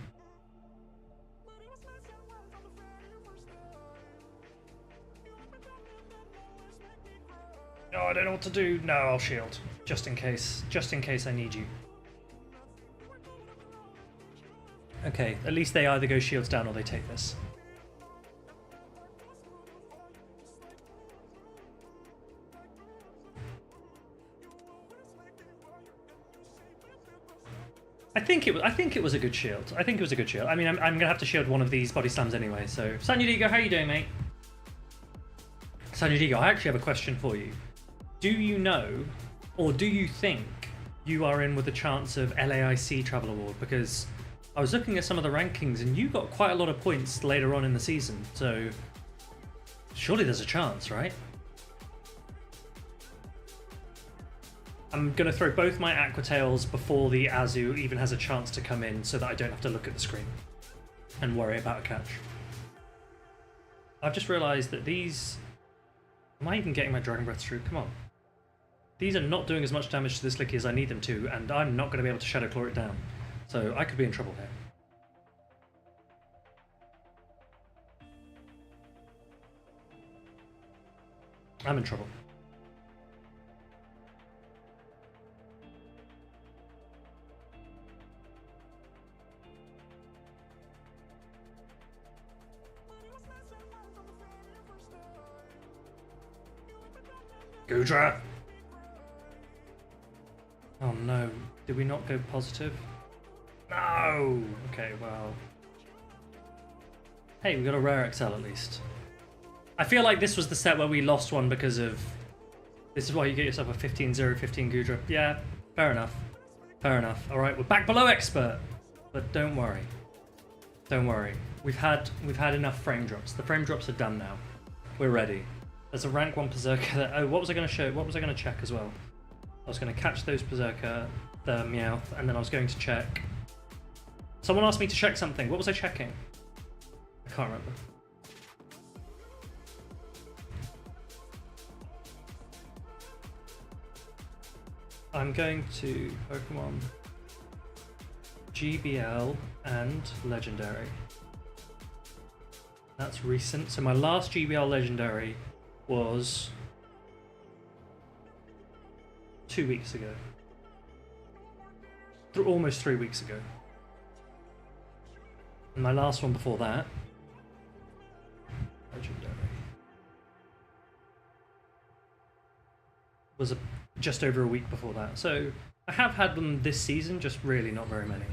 No, I don't know what to do. No, I'll shield. Just in case. Just in case I need you. Okay, at least they either go shields down or they take this. I think it was a good shield. I think it was a good shield. I mean, I'm gonna have to shield one of these body slams anyway. So, Sanyudigo, how you doing, mate? Sanyudigo, I actually have a question for you. Do you know, or do you think you are in with a chance of LAIC Travel Award? Because I was looking at some of the rankings, and you got quite a lot of points later on in the season. So, surely there's a chance, right? I'm going to throw both my Aquatails before the Azu even has a chance to come in so that I don't have to look at the screen and worry about a catch. I've just realised that these... Am I even getting my Dragon Breath through? Come on. These are not doing as much damage to this Licky as I need them to, and I'm not going to be able to Shadow Claw it down. So I could be in trouble here. I'm in trouble. Gudra! Oh no, did we not go positive? No! Okay, well... Hey, we got a rare XL at least. I feel like this was the set where we lost one because of... This is why you get yourself a 15-0, 15 Gudra. Yeah, fair enough. Fair enough. Alright, we're back below expert! But don't worry. Don't worry. We've had enough frame drops. The frame drops are done now. We're ready. There's a rank 1 Berserker that... Oh, what was I going to show? What was I going to check as well? I was going to catch those Berserker, the Meowth, and then I was going to check... Someone asked me to check something. What was I checking? I can't remember. I'm going to Pokemon GBL and Legendary. That's recent. So my last GBL Legendary was 2 weeks ago. Almost 3 weeks ago. And my last one before that, Legendary, was just over a week before that. So I have had them this season, just really not very many.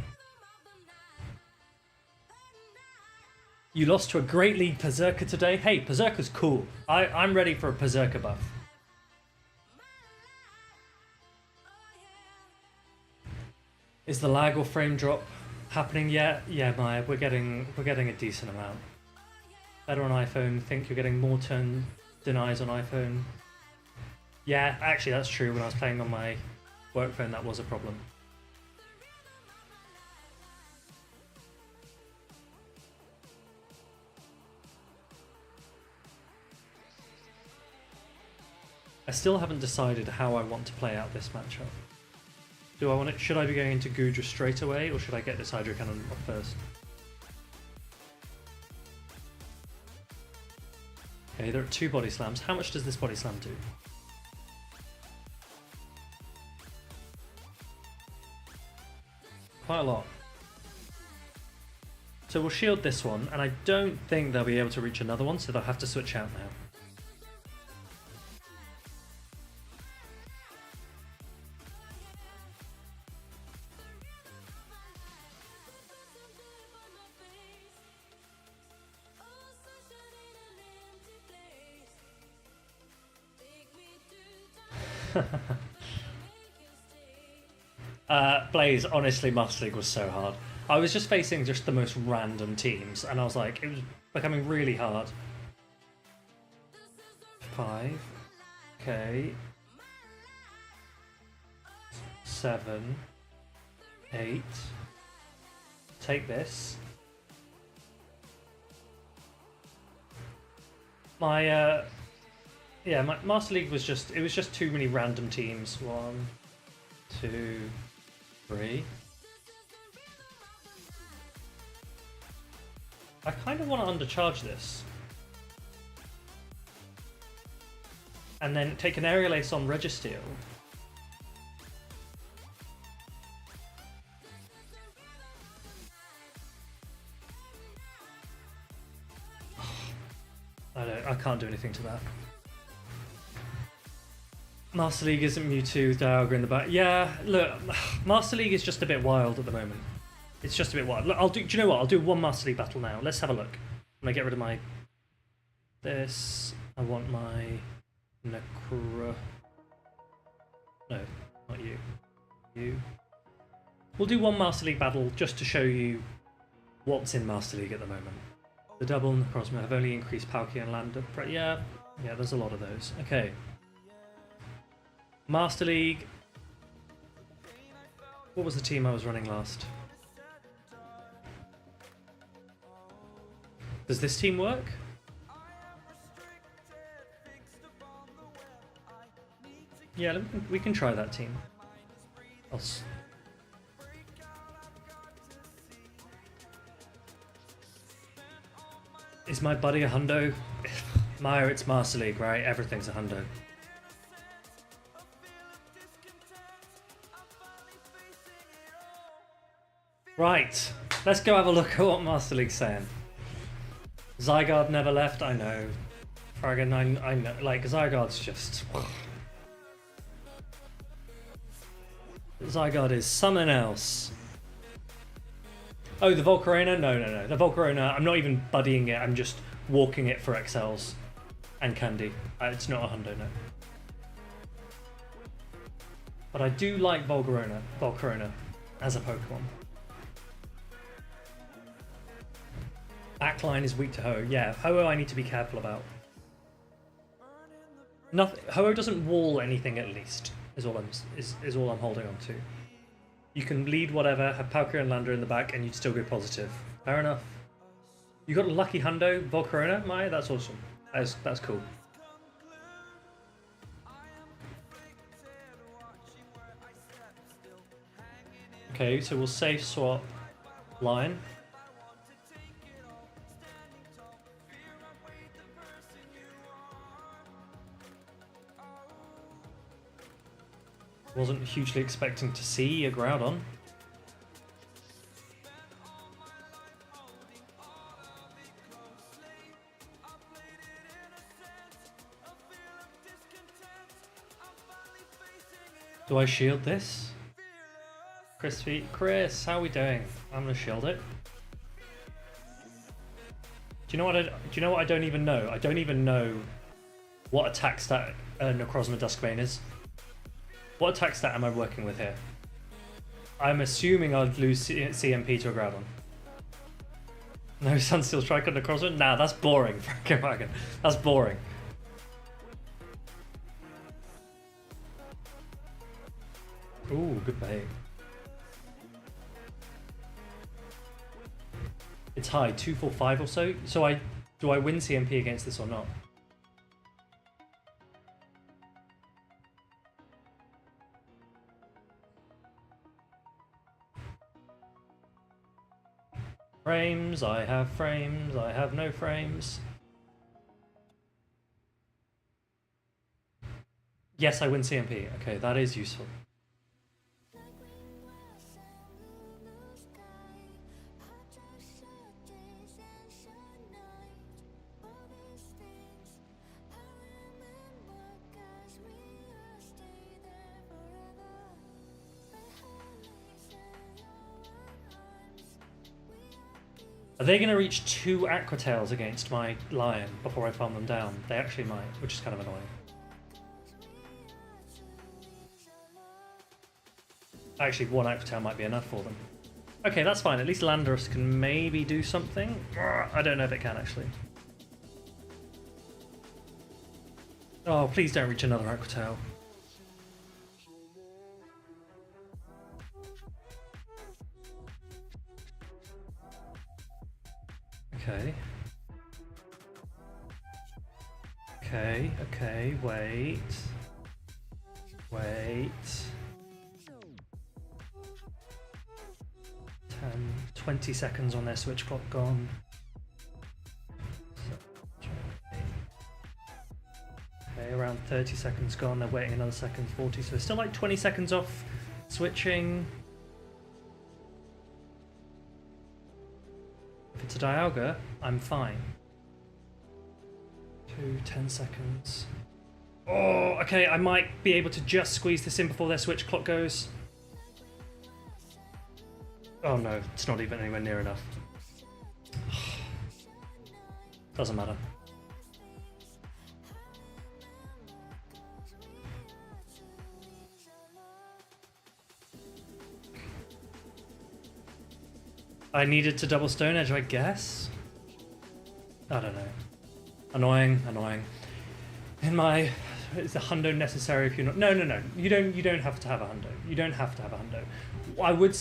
You lost to a Great League Berserker today? Hey, Berserker's cool. I'm ready for a Berserker buff. Is the lag or frame drop happening yet? Yeah, Maya, we're getting a decent amount. Better on iPhone. Think you're getting more turn denies on iPhone. Yeah, actually that's true. When I was playing on my work phone, that was a problem. I still haven't decided how I want to play out this matchup. Do I want it? Should I be going into Gudra straight away, or should I get this Hydro Cannon off first? Okay, there are 2 body slams. How much does this body slam do? Quite a lot. So we'll shield this one, and I don't think they'll be able to reach another one, so they'll have to switch out now. Blaze, honestly, Master League was so hard. I was just facing just the most random teams, and I was like, it was becoming really hard. 5. Okay. 7. 8. Take this. My yeah, my Master League was just too many random teams. 1, 2, 3. I kind of want to undercharge this. And then take an Aerial Ace on Registeel. I can't do anything to that. Master League isn't Mewtwo, Dialga in the back. Yeah, look, Master League is just a bit wild at the moment. It's just a bit wild. Look, do you know what? I'll do one Master League battle now. Let's have a look. I'm gonna get rid of my this. I want my Necro. No, not you. You. We'll do one Master League battle just to show you what's in Master League at the moment. The double Necrozma have only increased Palkia and Lambda. Yeah, there's a lot of those. Okay. Master League. What was the team I was running last? Does this team work? Yeah, we can try that team. Is my buddy a hundo? Maya, it's Master League, right? Everything's a hundo. Right, let's go have a look at what Master League's saying. Zygarde never left, I know. Fraggen, I know. Like, Zygarde's just... Zygarde is something else. Oh, the Volcarona? No. The Volcarona, I'm not even buddying it, I'm just walking it for XLs and candy. It's not a hundo, no. But I do like Volcarona as a Pokemon. Backline is weak to Ho. Yeah, Ho I need to be careful about. Nothing. Ho doesn't wall anything at least. Is all I'm holding on to. You can lead whatever, have Palkia and Lander in the back, and you'd still go positive. Fair enough. You got a lucky hundo, Volcarona, Maya. That's awesome. That's cool. Okay, so we'll safe swap Lion. Wasn't hugely expecting to see a Groudon. Do I shield this? Chris, how are we doing? I'm gonna shield it. Do you know what I don't even know? I don't even know what attack stat Necrozma Duskbane is. What attack stat am I working with here? I'm assuming I'd lose CMP to a Groudon. No Sunsteel Strike on Necrozma? Nah, that's boring, Frankenwagon. That's boring. Ooh, good bait. It's high, 245 or so. So do I win CMP against this or not? Frames, I have no frames. Yes, I win CMP. Okay, that is useful. Are they going to reach 2 Aqua Tails against my Lion before I farm them down? They actually might, which is kind of annoying. Actually, one Aqua Tail might be enough for them. Okay, that's fine. At least Landorus can maybe do something. I don't know if it can, actually. Oh, please don't reach another Aqua Tail. Okay. Okay, wait. Wait. 10, 20 seconds on their switch clock gone. Okay, around 30 seconds gone. They're waiting another second, 40. So it's still like 20 seconds off switching. If it's a Dialga, I'm fine. 10 seconds. Oh, okay, I might be able to just squeeze this in before their switch clock goes. Oh no, it's not even anywhere near enough. Doesn't matter. I needed to double Stone Edge, I guess? I don't know. Annoying, annoying. In my... Is a hundo necessary if you're not... No. You don't have to have a hundo. You don't have to have a hundo. I would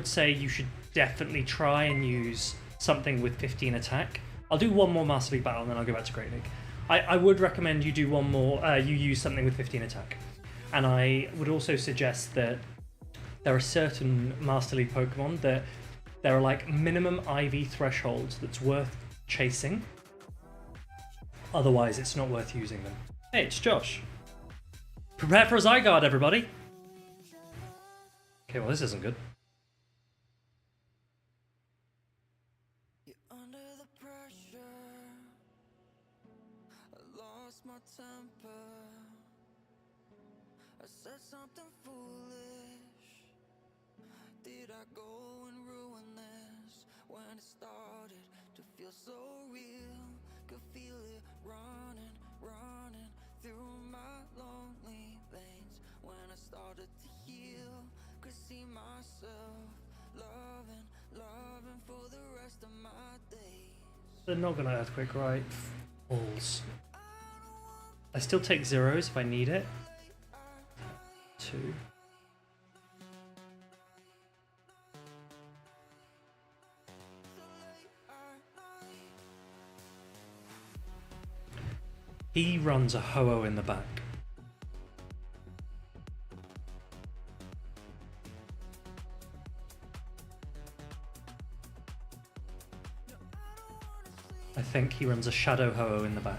say you should definitely try and use something with 15 attack. I'll do one more Master League battle and then I'll go back to Great League. I would recommend you do one more, you use something with 15 attack. And I would also suggest that there are certain Master League Pokemon that there are like minimum IV thresholds that's worth chasing. Otherwise, it's not worth using them. Hey, it's Josh. Prepare for a Zygarde, everybody. Okay, well, this isn't good. You're under the pressure. I lost my temper. I said something foolish. Did I go and ruin this? When it started to feel so real, could feel it running through my lonely veins. When I started to heal, could see myself loving for the rest of my days. They're not gonna Earthquake, right? Balls. I still take zeros if I need it. 2. He runs a Ho-Oh in the back. I think he runs a Shadow Ho-Oh in the back.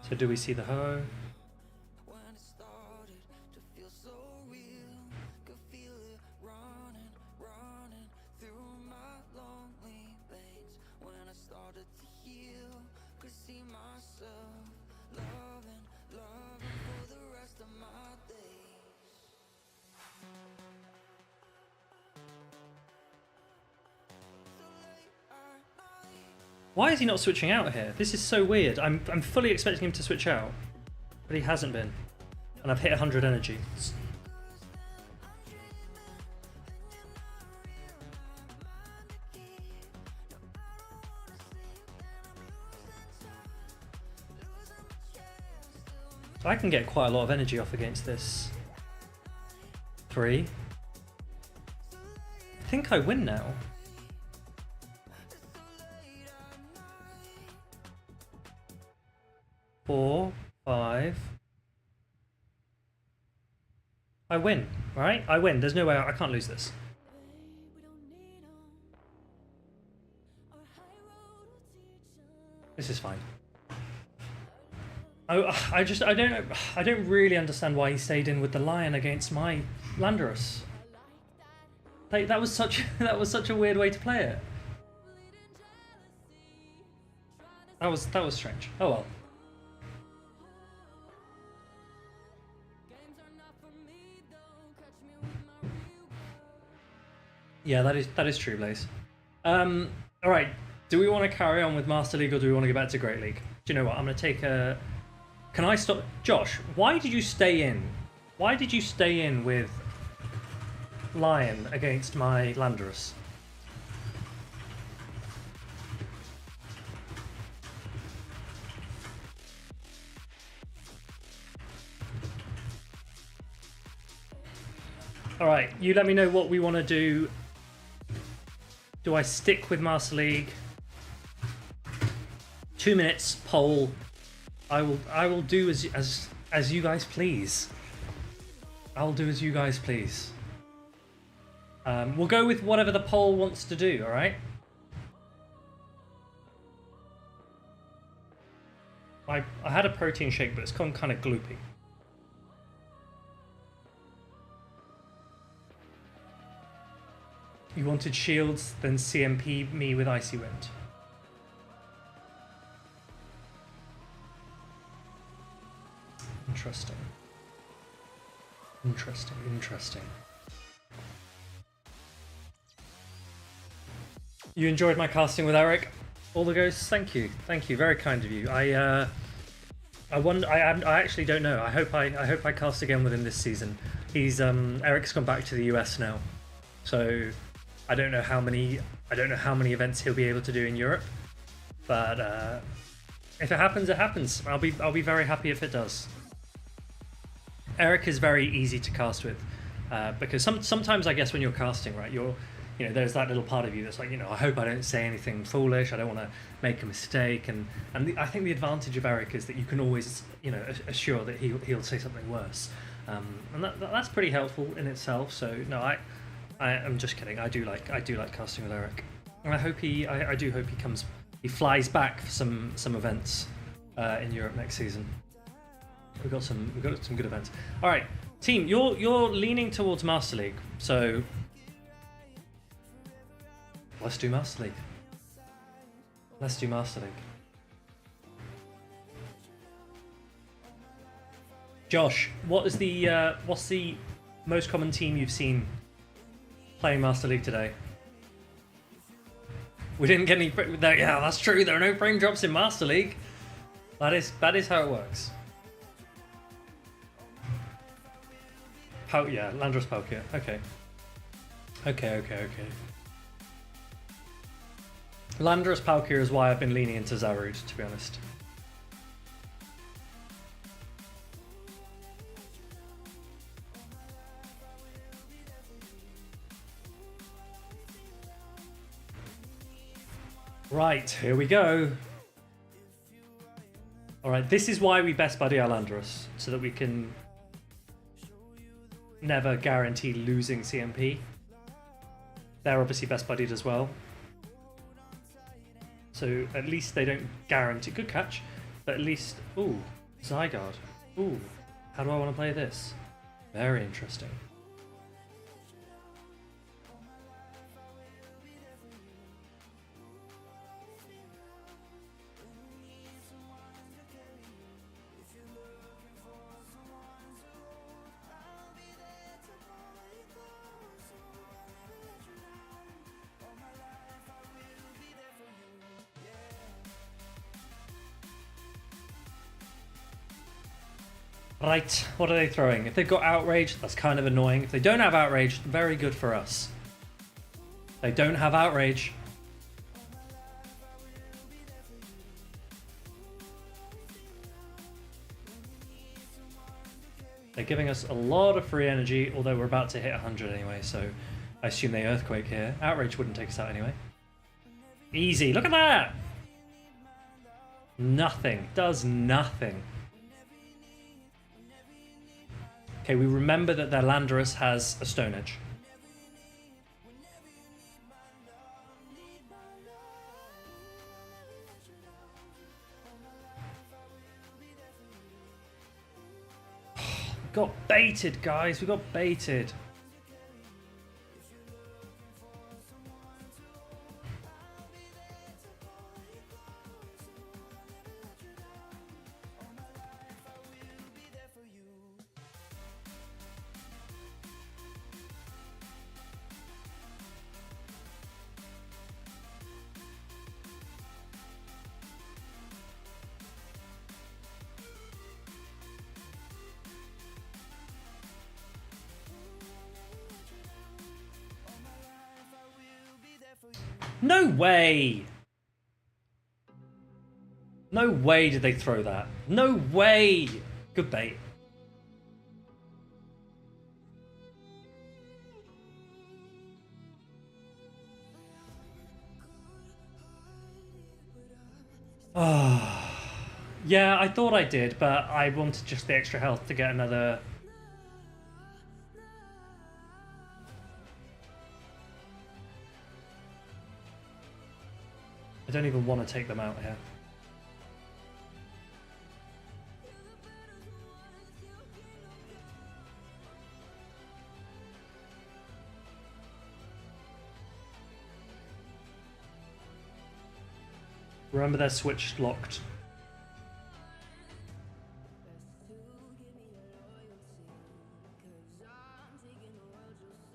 So do we see the Ho-Oh? Why is he not switching out here? This is so weird. I'm fully expecting him to switch out, but he hasn't been. And I've hit 100 energy. So I can get quite a lot of energy off against this. 3. I think I win now. 4, 5. I win, right? I win. There's no way I can't lose this. This is fine. I don't really understand why he stayed in with the Lion against my Landorus. Like that was such a weird way to play it. That was strange. Oh well. Yeah, that is true, Blaze. All right. Do we want to carry on with Master League or do we want to go back to Great League? Do you know what? I'm going to take a. Can I stop? Josh, why did you stay in? Why did you stay in with Lion against my Landorus? All right, you let me know what we want to do. Do I stick with Master League? 2 minutes poll. I will do as you guys please. I'll do as you guys please. We'll go with whatever the poll wants to do. All right. I had a protein shake, but it's gone kind of gloopy. You wanted shields, then CMP me with Icy Wind. Interesting. Interesting, interesting. You enjoyed my casting with Eric? All the ghosts, thank you, very kind of you. I wonder, I actually don't know. I hope I cast again with him this season. He's Eric's gone back to the US now, so I don't know how many events he'll be able to do in Europe. But if it happens, it happens. I'll be very happy if it does. Eric is very easy to cast with because sometimes I guess when you're casting, right, there's that little part of you that's like, I hope I don't say anything foolish. I don't want to make a mistake, and I think the advantage of Eric is that you can always, assure that he'll say something worse, and that's pretty helpful in itself. So no, I'm just kidding. I do like casting with Eric, and I do hope he flies back for some events in Europe next season. We've got some good events. All right, team, you're leaning towards Master League, so let's do Master League. Let's do Master League. Josh, what's the most common team you've seen playing Master League today? We didn't get any. Yeah, that's true. There are no frame drops in Master League. That is how it works. Yeah, Landorus Palkia. Okay. Landorus Palkia is why I've been leaning into Zarude, to be honest. Right, here we go. Alright, this is why we best buddy our Landorus, so that we can never guarantee losing CMP. They're obviously best buddied as well. So at least they don't guarantee. Good catch. But at least. Ooh, Zygarde. Ooh, how do I want to play this? Very interesting. Right, what are they throwing? If they've got Outrage, that's kind of annoying. If they don't have Outrage, very good for us. They don't have Outrage. They're giving us a lot of free energy, although we're about to hit 100 anyway, so I assume they Earthquake here. Outrage wouldn't take us out anyway. Easy, look at that! Nothing, does nothing. Okay, we remember that their Landorus has a Stone Edge. We got baited, guys. We got baited. No way! No way did they throw that. No way! Good bait. Yeah, I thought I did, but I wanted just the extra health to get another... I don't even want to take them out here. Remember they're switched locked.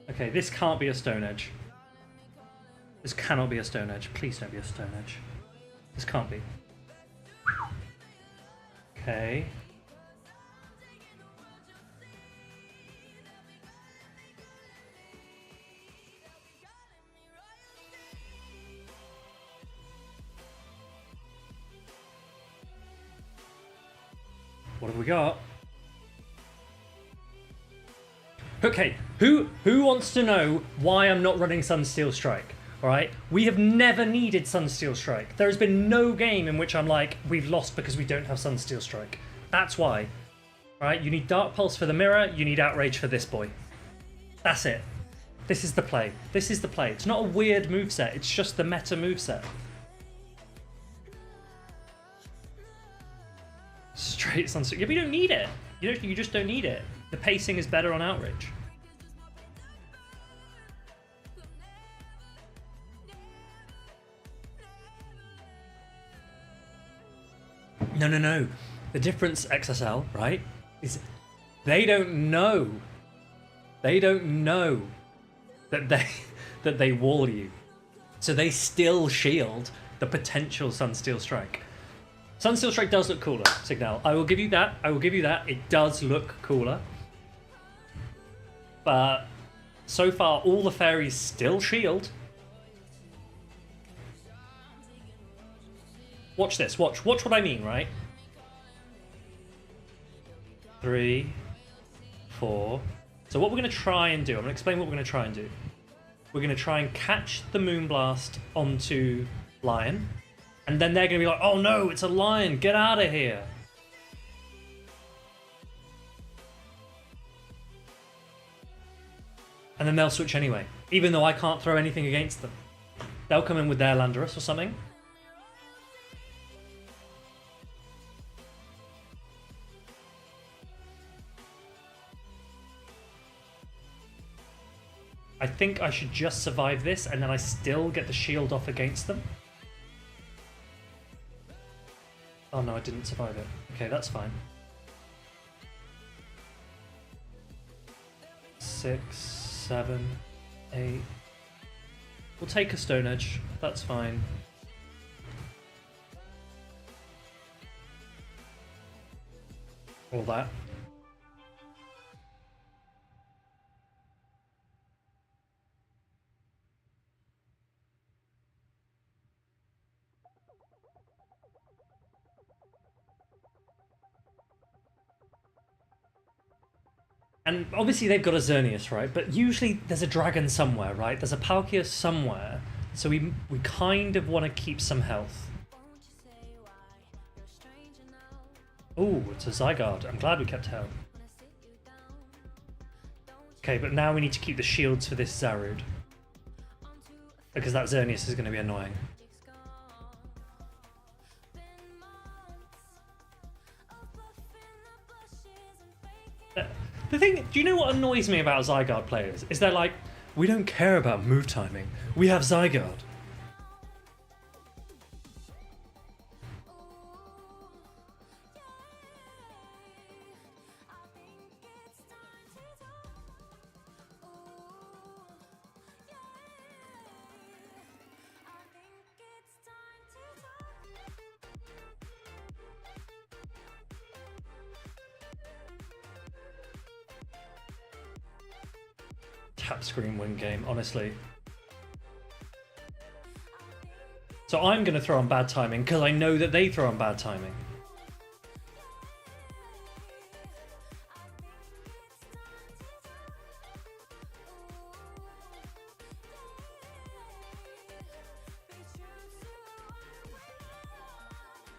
Okay, this can't be a Stone Edge. This cannot be a Stone Edge. Please don't be a Stone Edge. This can't be. Okay. What have we got? Okay, who wants to know why I'm not running Sunsteel Strike? Alright? We have never needed Sunsteel Strike. There has been no game in which I'm like, we've lost because we don't have Sunsteel Strike. That's why. Alright, you need Dark Pulse for the mirror, you need Outrage for this boy. That's it. This is the play. This is the play. It's not a weird moveset, it's just the meta moveset. Straight Sunsteel. Yeah, but you don't need it. You just don't need it. The pacing is better on Outrage. No. The difference, XSL, right, is they don't know. They don't know that they wall you. So they still shield the potential Sunsteel Strike. Sunsteel Strike does look cooler, Signal. I will give you that. I will give you that. It does look cooler. But so far, all the fairies still shield. Watch this. Watch what I mean, right? 3, 4. So what we're going to try and do, I'm going to explain what we're going to try and do. We're going to try and catch the Moonblast onto Lion. And then they're going to be like, oh no, it's a Lion, get out of here. And then they'll switch anyway, even though I can't throw anything against them. They'll come in with their Landorus or something. I think I should just survive this and then I still get the shield off against them. Oh no, I didn't survive it. Okay, that's fine. 6, 7, 8. We'll take a Stone Edge. That's fine. All that. And obviously they've got a Xerneas, right? But usually there's a dragon somewhere, right? There's a Palkia somewhere. So we kind of want to keep some health. Oh, it's a Zygarde. I'm glad we kept health. Okay, but now we need to keep the shields for this Zarude. Because that Xerneas is going to be annoying. The thing, do you know what annoys me about Zygarde players? Is they're like, we don't care about move timing. We have Zygarde. Tap screen win game, honestly. So I'm going to throw on bad timing because I know that they throw on bad timing.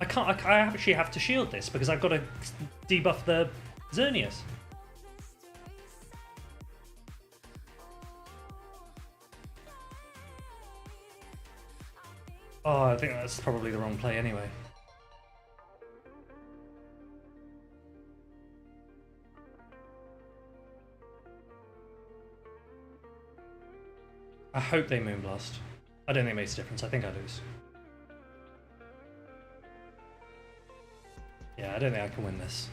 I actually have to shield this because I've got to debuff the Xerneas. Oh, I think that's probably the wrong play anyway. I hope they Moonblast. I don't think it makes a difference. I think I lose. Yeah, I don't think I can win this.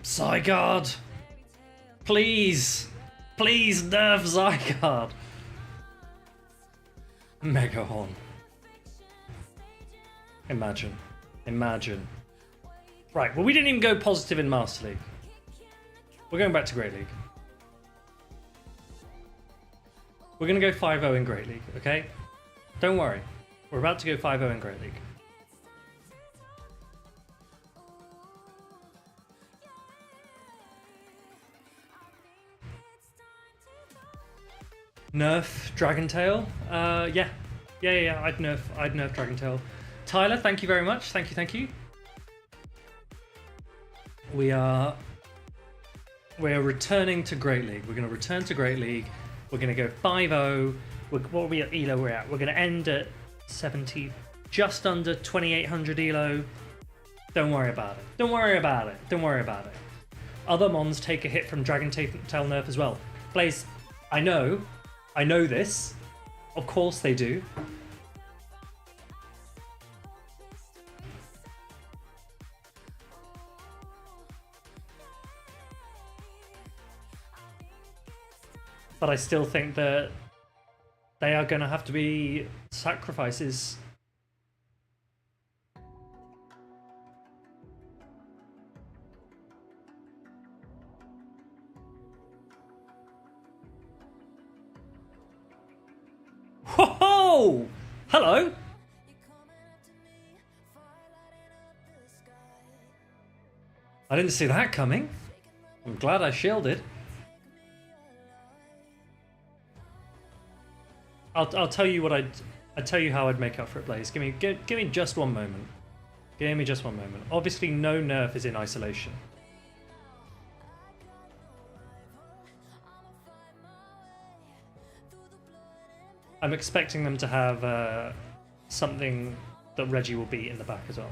Zygarde! Please! Please nerf Zygarde! Mega Horn. Imagine. Imagine. Right, well we didn't even go positive in Master League. We're going back to Great League. We're going to go 5-0 in Great League, okay? Don't worry. We're about to go 5-0 in Great League. Nerf Dragon Tail? Yeah. Yeah, I'd nerf Dragon Tail. Tyler, thank you very much. Thank you. We're returning to Great League. We're going to return to Great League. We're going to go 5-0. What are we at Elo we're at? We're going to end at 70, just under 2800 Elo. Don't worry about it. Don't worry about it. Don't worry about it. Other mons take a hit from Dragon Tail nerf as well. Blaze, I know this. Of course they do. But I still think that they are going to have to be sacrifices. Whoa! Hello! I didn't see that coming. I'm glad I shielded. I'll tell you what I'll tell you how I'd make up for it, Blaze. Give me just one moment. Give me just one moment. Obviously, no nerf is in isolation. I'm expecting them to have something that Reggie will beat in the back as well.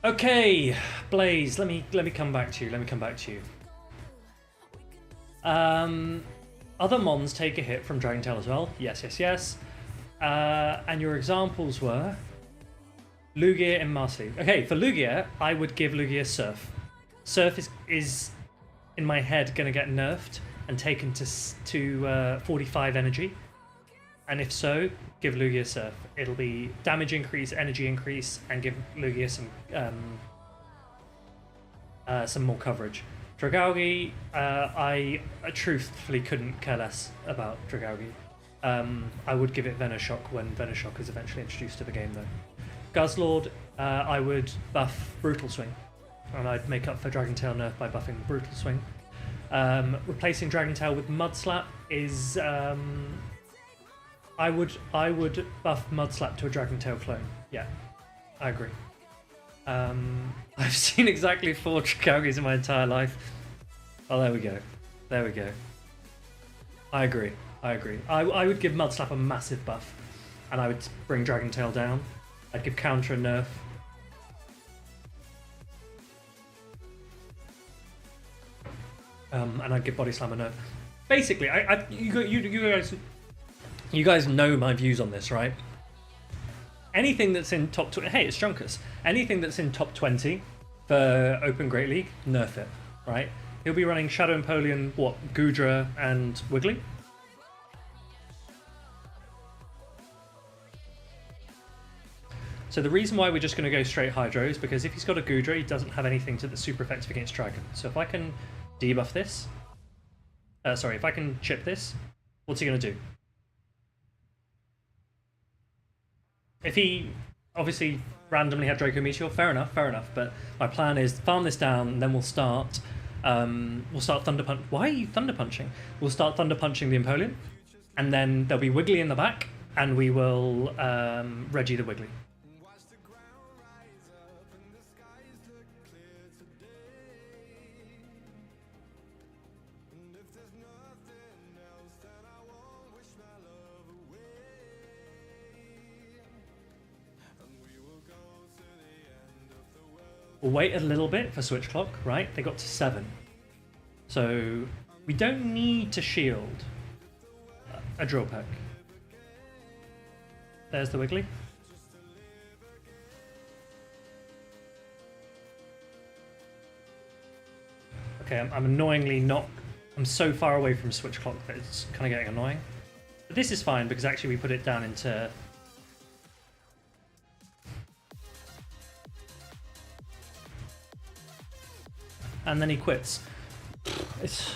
Okay, Blaze, let me come back to you. Other mons take a hit from Dragon Tail as well. Yes. And your examples were Lugia and Master League. Okay, for Lugia, I would give Lugia Surf. Surf is in my head going to get nerfed and taken to 45 energy. And if so, give Lugia Surf. It'll be damage increase, energy increase, and give Lugia some more coverage. Dragalge, I truthfully couldn't care less about Dragalge. I would give it Venoshock when Venoshock is eventually introduced to the game though. Guzzlord, I would buff Brutal Swing. And I'd make up for Dragon Tail nerf by buffing Brutal Swing. Replacing Dragon Tail with Mud Slap is... I would buff Mudslap to a Dragon Tail clone. Yeah, I agree. I've seen exactly 4 Dragalges in my entire life. Oh, there we go. I agree. I would give Mudslap a massive buff, and I would bring Dragon Tail down. I'd give counter a nerf. And I'd give body slam a nerf. Basically, you guys know my views on this, right? Anything that's in top 20, hey, it's Junkers. Anything that's in top 20 for Open Great League, nerf it, right? He'll be running Shadow Empoleon, what, Goodra and Wiggly? So the reason why we're just going to go straight Hydro is because if he's got a Goodra, he doesn't have anything that's super effective against Dragon. So if I can debuff this, if I can chip this, what's he going to do? If he obviously randomly had Draco Meteor, fair enough. But my plan is farm this down, and then we'll start Thunder Punch. Why are you Thunder Punching? We'll start Thunder Punching the Empoleon, and then there'll be Wiggly in the back, and we will Reggie the Wiggly. We'll wait a little bit for Switch Clock, right? They got to 7. So we don't need to shield a Drill Peck. There's the Wiggly. Okay, I'm annoyingly not... I'm so far away from Switch Clock that it's kind of getting annoying. But this is fine because actually we put it down into... And then he quits. It's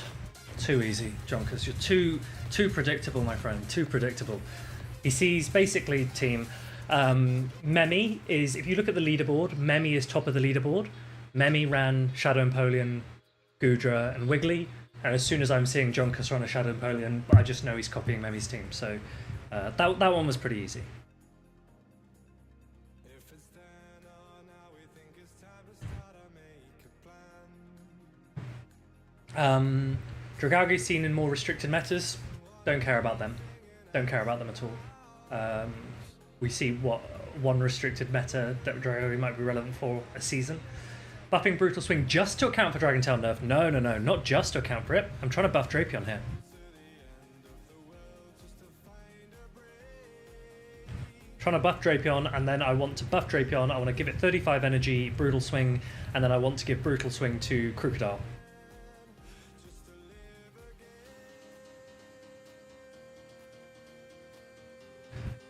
too easy, Jonkers. You're too predictable, my friend. Too predictable. He sees basically team. Memi is, if you look at the leaderboard, Memi is top of the leaderboard. Memi ran Shadow Empoleon, Goodra, and Wiggly. And as soon as I'm seeing Jonkers run a Shadow Empoleon, I just know he's copying Memi's team. So that one was pretty easy. Dragalge's seen in more restricted metas. Don't care about them. Don't care about them at all. We see what one restricted meta that Dragalge might be relevant for a season. Buffing Brutal Swing just to account for Dragon Tail nerf. No, not just to account for it. I'm trying to buff Drapion here. Trying to buff Drapion, and then I want to buff Drapion. I want to give it 35 energy, Brutal Swing, and then I want to give Brutal Swing to Crocodile.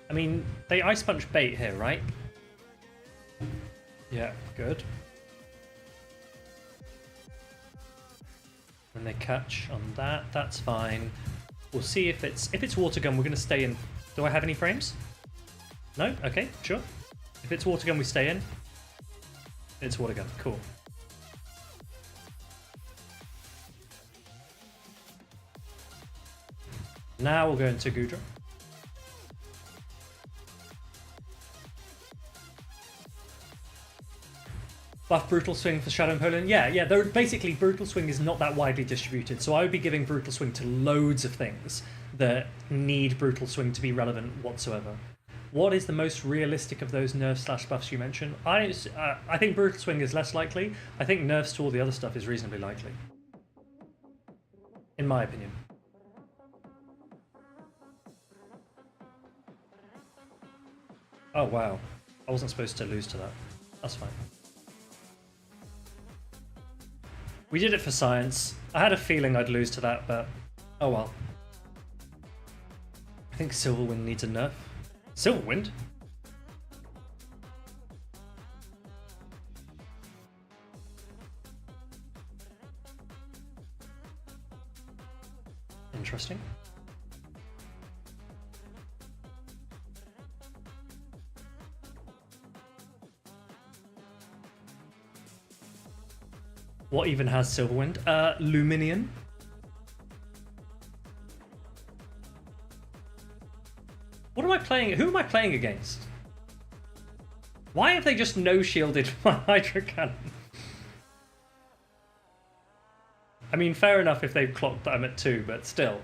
I mean, they Ice Punch bait here, right? Yeah, good. When they catch on that, that's fine. We'll see if it's Water Gun, we're going to stay in. Do I have any frames? No? Okay, sure. If it's Water Gun, we stay in. It's Water Gun, cool. Now we'll go into Goodra. Buff Brutal Swing for Shadow Empoleon. Yeah, they're basically Brutal Swing is not that widely distributed, so I would be giving Brutal Swing to loads of things that need Brutal Swing to be relevant whatsoever. What is the most realistic of those nerfs / buffs you mentioned? I think Brutal Swing is less likely. I think nerfs to all the other stuff is reasonably likely. In my opinion. Oh wow. I wasn't supposed to lose to that. That's fine. We did it for science. I had a feeling I'd lose to that, but oh well. I think Silverwind needs a nerf. Silverwind? Interesting. What even has Silverwind? Luminion. What am I playing? Who am I playing against? Why have they just no-shielded my Hydro Cannon? I mean, fair enough if they've clocked that I'm at 2, but still.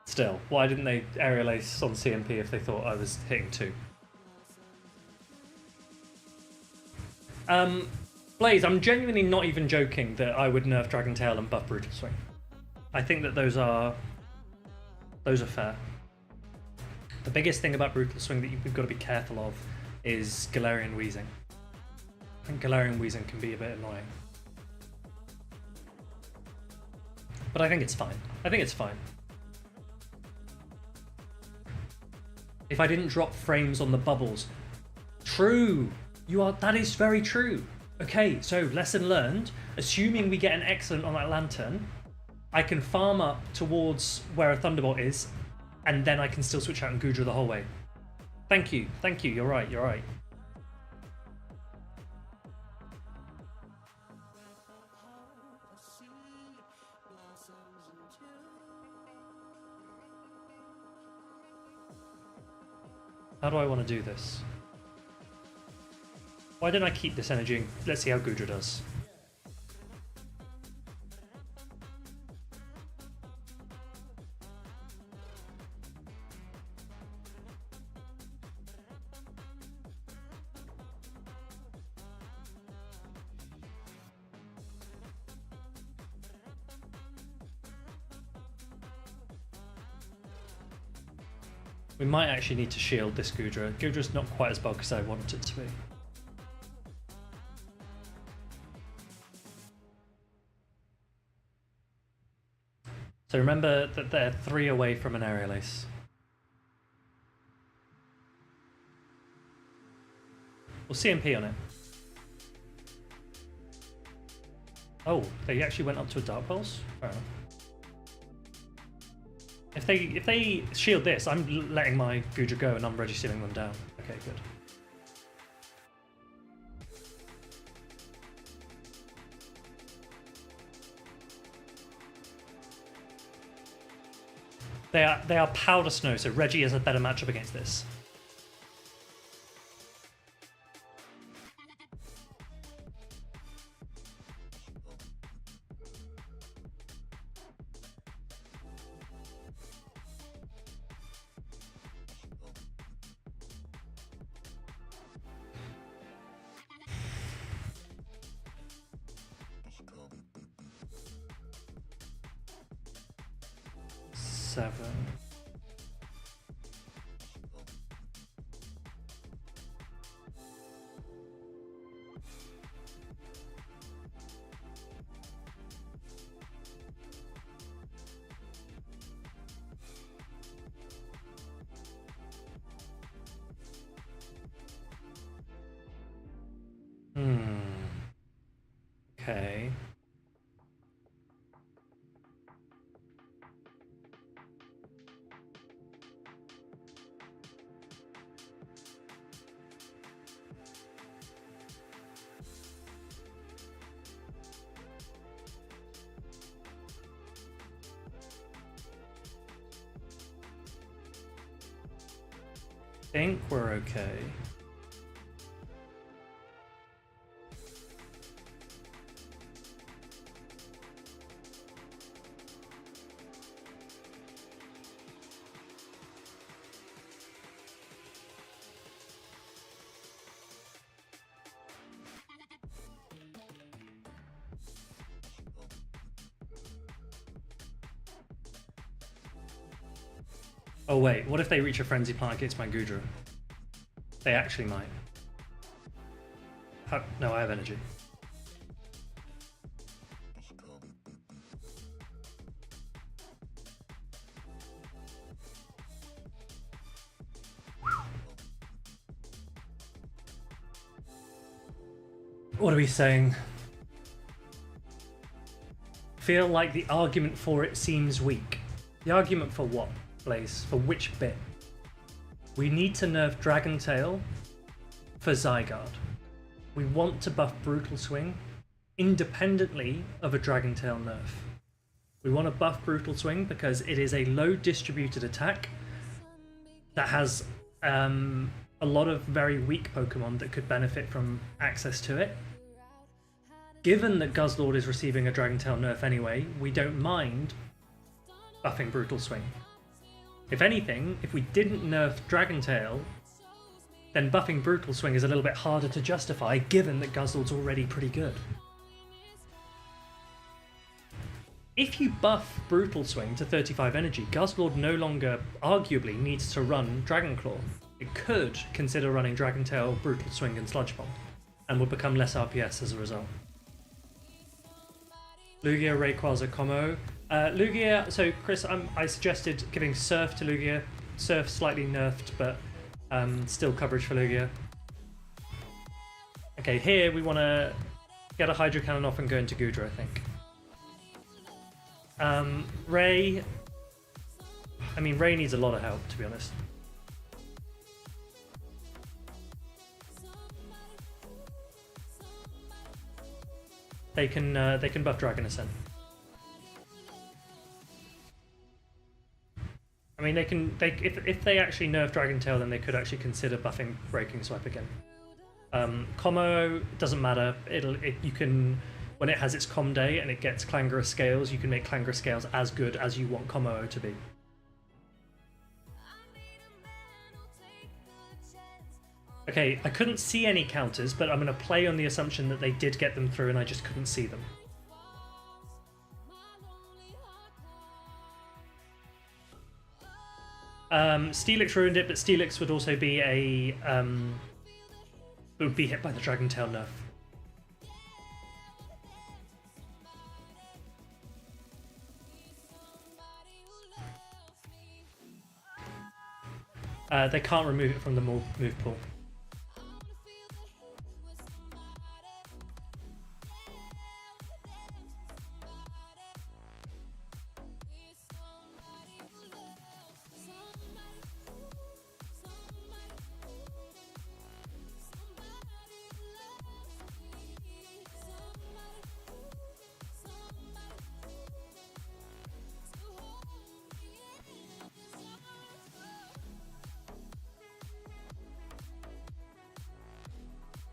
Still, why didn't they Aerial Ace on CMP if they thought I was hitting 2? Blaze, I'm genuinely not even joking that I would nerf Dragon Tail and buff Brutal Swing. I think that those are fair. The biggest thing about Brutal Swing that we've got to be careful of is Galarian Wheezing. I think Galarian Wheezing can be a bit annoying. But I think it's fine. I think it's fine. If I didn't drop frames on the bubbles. True! That is very true. Okay, so lesson learned. Assuming we get an excellent on that Lantern, I can farm up towards where a Thunderbolt is, and then I can still switch out and Goodra the whole way. Thank you, you're right, you're right. How do I want to do this? Why didn't I keep this energy? Let's see how Goodra does. We might actually need to shield this Goodra. Goodra's not quite as bulky as I want it to be. So remember that they're 3 away from an Aerial Ace. We'll CMP on it. Oh, they actually went up to a Dark Pulse? Fair enough. If they shield this, I'm letting my Goodra go and I'm Regisealing them down. Okay, good. They are Powder Snow, so Reggie is a better matchup against this. Seven. Okay. Think we're okay. Oh wait, what if they reach a Frenzy Plant against my Goodra? They actually might. No, I have energy. What are we saying? Feel like the argument for it seems weak. The argument for what, Blaze? For which bit? We need to nerf Dragon Tail for Zygarde. We want to buff Brutal Swing independently of a Dragon Tail nerf. We want to buff Brutal Swing because it is a low distributed attack that has a lot of very weak Pokemon that could benefit from access to it. Given that Guzzlord is receiving a Dragon Tail nerf anyway, we don't mind buffing Brutal Swing. If anything, if we didn't nerf Dragon Tail, then buffing Brutal Swing is a little bit harder to justify, given that Guzzlord's already pretty good. If you buff Brutal Swing to 35 energy, Guzzlord no longer, arguably, needs to run Dragon Claw. It could consider running Dragon Tail, Brutal Swing, and Sludge Bomb, and would become less RPS as a result. Lugia, Rayquaza, Como. Lugia, so Chris, I suggested giving Surf to Lugia. Surf slightly nerfed, but still coverage for Lugia. Okay, here we want to get a Hydro Cannon off and go into Goodra, I think. Ray... I mean, Ray needs a lot of help, to be honest. They can buff Dragon Ascent. I mean, if they actually nerf Dragon Tail, then they could actually consider buffing Breaking Swipe again. Como doesn't matter. You can, when it has its Com Day and it gets Clangorous Scales, you can make Clangorous Scales as good as you want Como to be. Okay, I couldn't see any counters, but I'm going to play on the assumption that they did get them through and I just couldn't see them. Steelix ruined it, but Steelix would also be a... would be hit by the Dragon Tail nerf. They can't remove it from the move pool.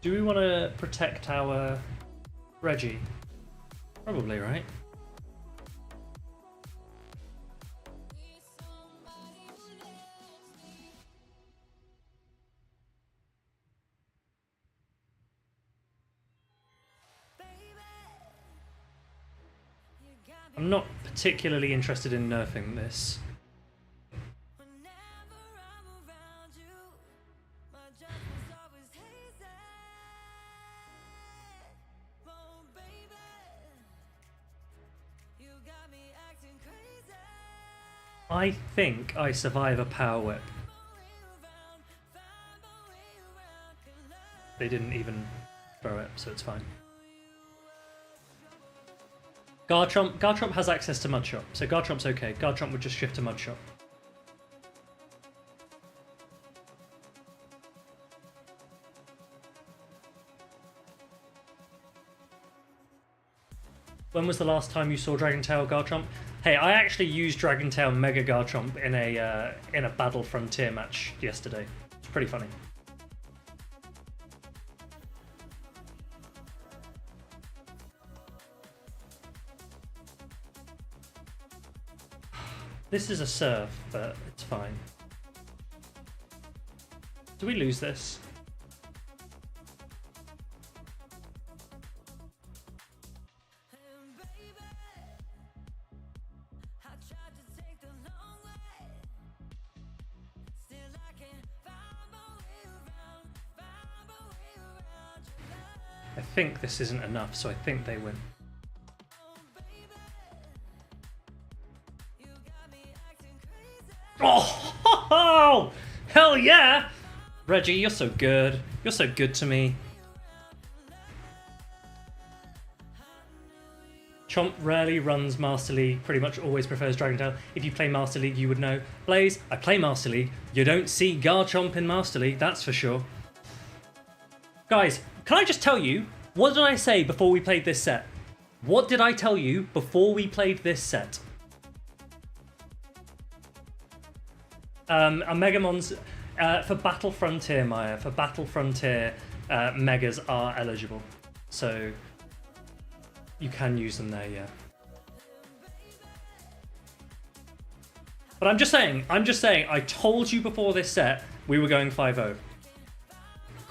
Do we want to protect our Reggie? Probably, right? I'm not particularly interested in nerfing this. I think I survive a Power Whip. They didn't even throw it, so it's fine. Garchomp has access to Mudshot, so Garchomp's okay. Garchomp would just shift to Mudshot. When was the last time you saw Dragon Tail Garchomp? Hey, I actually used Dragon Tail Mega Garchomp in a Battle Frontier match yesterday. It's pretty funny. This is a Surf, but it's fine. Do we lose this? I think this isn't enough, so I think they win. Oh, hell yeah! Reggie, you're so good. You're so good to me. Chomp rarely runs Master League, pretty much always prefers Dragon Tail. If you play Master League, you would know. Blaze, I play Master League. You don't see Garchomp in Master League, that's for sure. Guys, can I just tell you, what did I say before we played this set? What did I tell you before we played this set? Megamons, for Battle Frontier, Maya, for Battle Frontier, Megas are eligible. So, you can use them there, yeah. But I'm just saying, I told you before this set, we were going 5-0.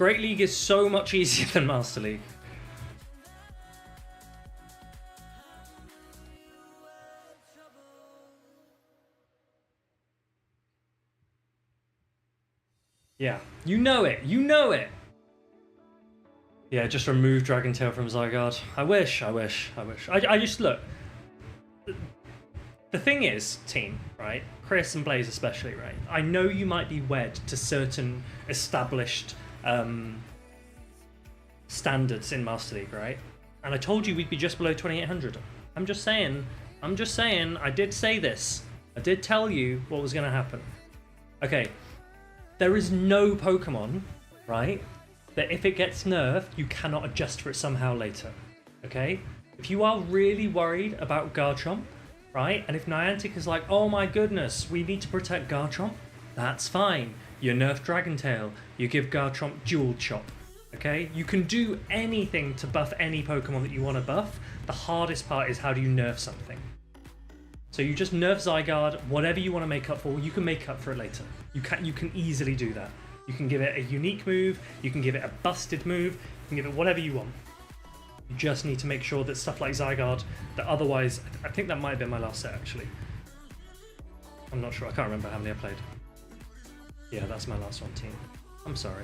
Great League is so much easier than Master League. Yeah, you know it. You know it. Yeah, just remove Dragon Tail from Zygarde. I wish. I just look. The thing is, team, right? Chris and Blaze especially, right? I know you might be wed to certain established standards in Master League, right? And I told you we'd be just below 2800. I'm just saying. I did say this. I did tell you what was going to happen. Okay. There is no Pokemon, right, that if it gets nerfed, you cannot adjust for it somehow later. Okay? If you are really worried about Garchomp, right, and if Niantic is like, oh my goodness, we need to protect Garchomp, that's fine. You nerf Dragon Tail, you give Garchomp Dual Chop. Okay? You can do anything to buff any Pokemon that you want to buff. The hardest part is how do you nerf something. So you just nerf Zygarde, whatever you want to make up for, you can make up for it later. You can easily do that. You can give it a unique move, you can give it a busted move, you can give it whatever you want. You just need to make sure that stuff like Zygarde, that otherwise, I think that might have been my last set actually. I'm not sure, I can't remember how many I played. Yeah, that's my last one, team. I'm sorry.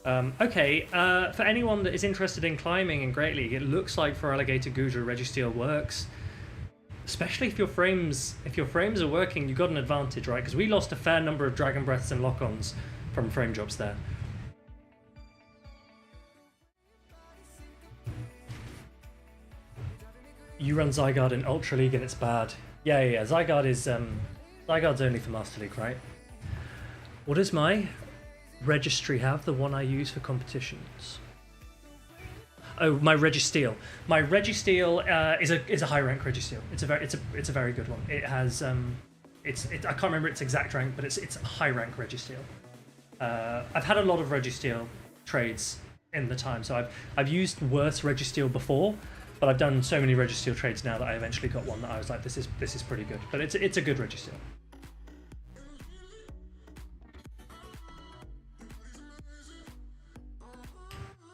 Okay, for anyone that is interested in climbing in Great League, it looks like for Alligator Gudra, Registeel works. Especially if your frames are working, you've got an advantage, right? Because we lost a fair number of Dragon Breaths and Lock-Ons from frame drops there. You run Zygarde in Ultra League and it's bad. Yeah. Zygarde is Zygarde's only for Master League, right? What does my registry have? The one I use for competitions. Oh, my Registeel. My Registeel is a high rank Registeel. It's a very good one. It has I can't remember its exact rank, but it's a high rank Registeel. I've had a lot of Registeel trades in the time, so I've used worse Registeel before, but I've done so many Registeel trades now that I eventually got one that I was like, this is pretty good. But it's a good Registeel.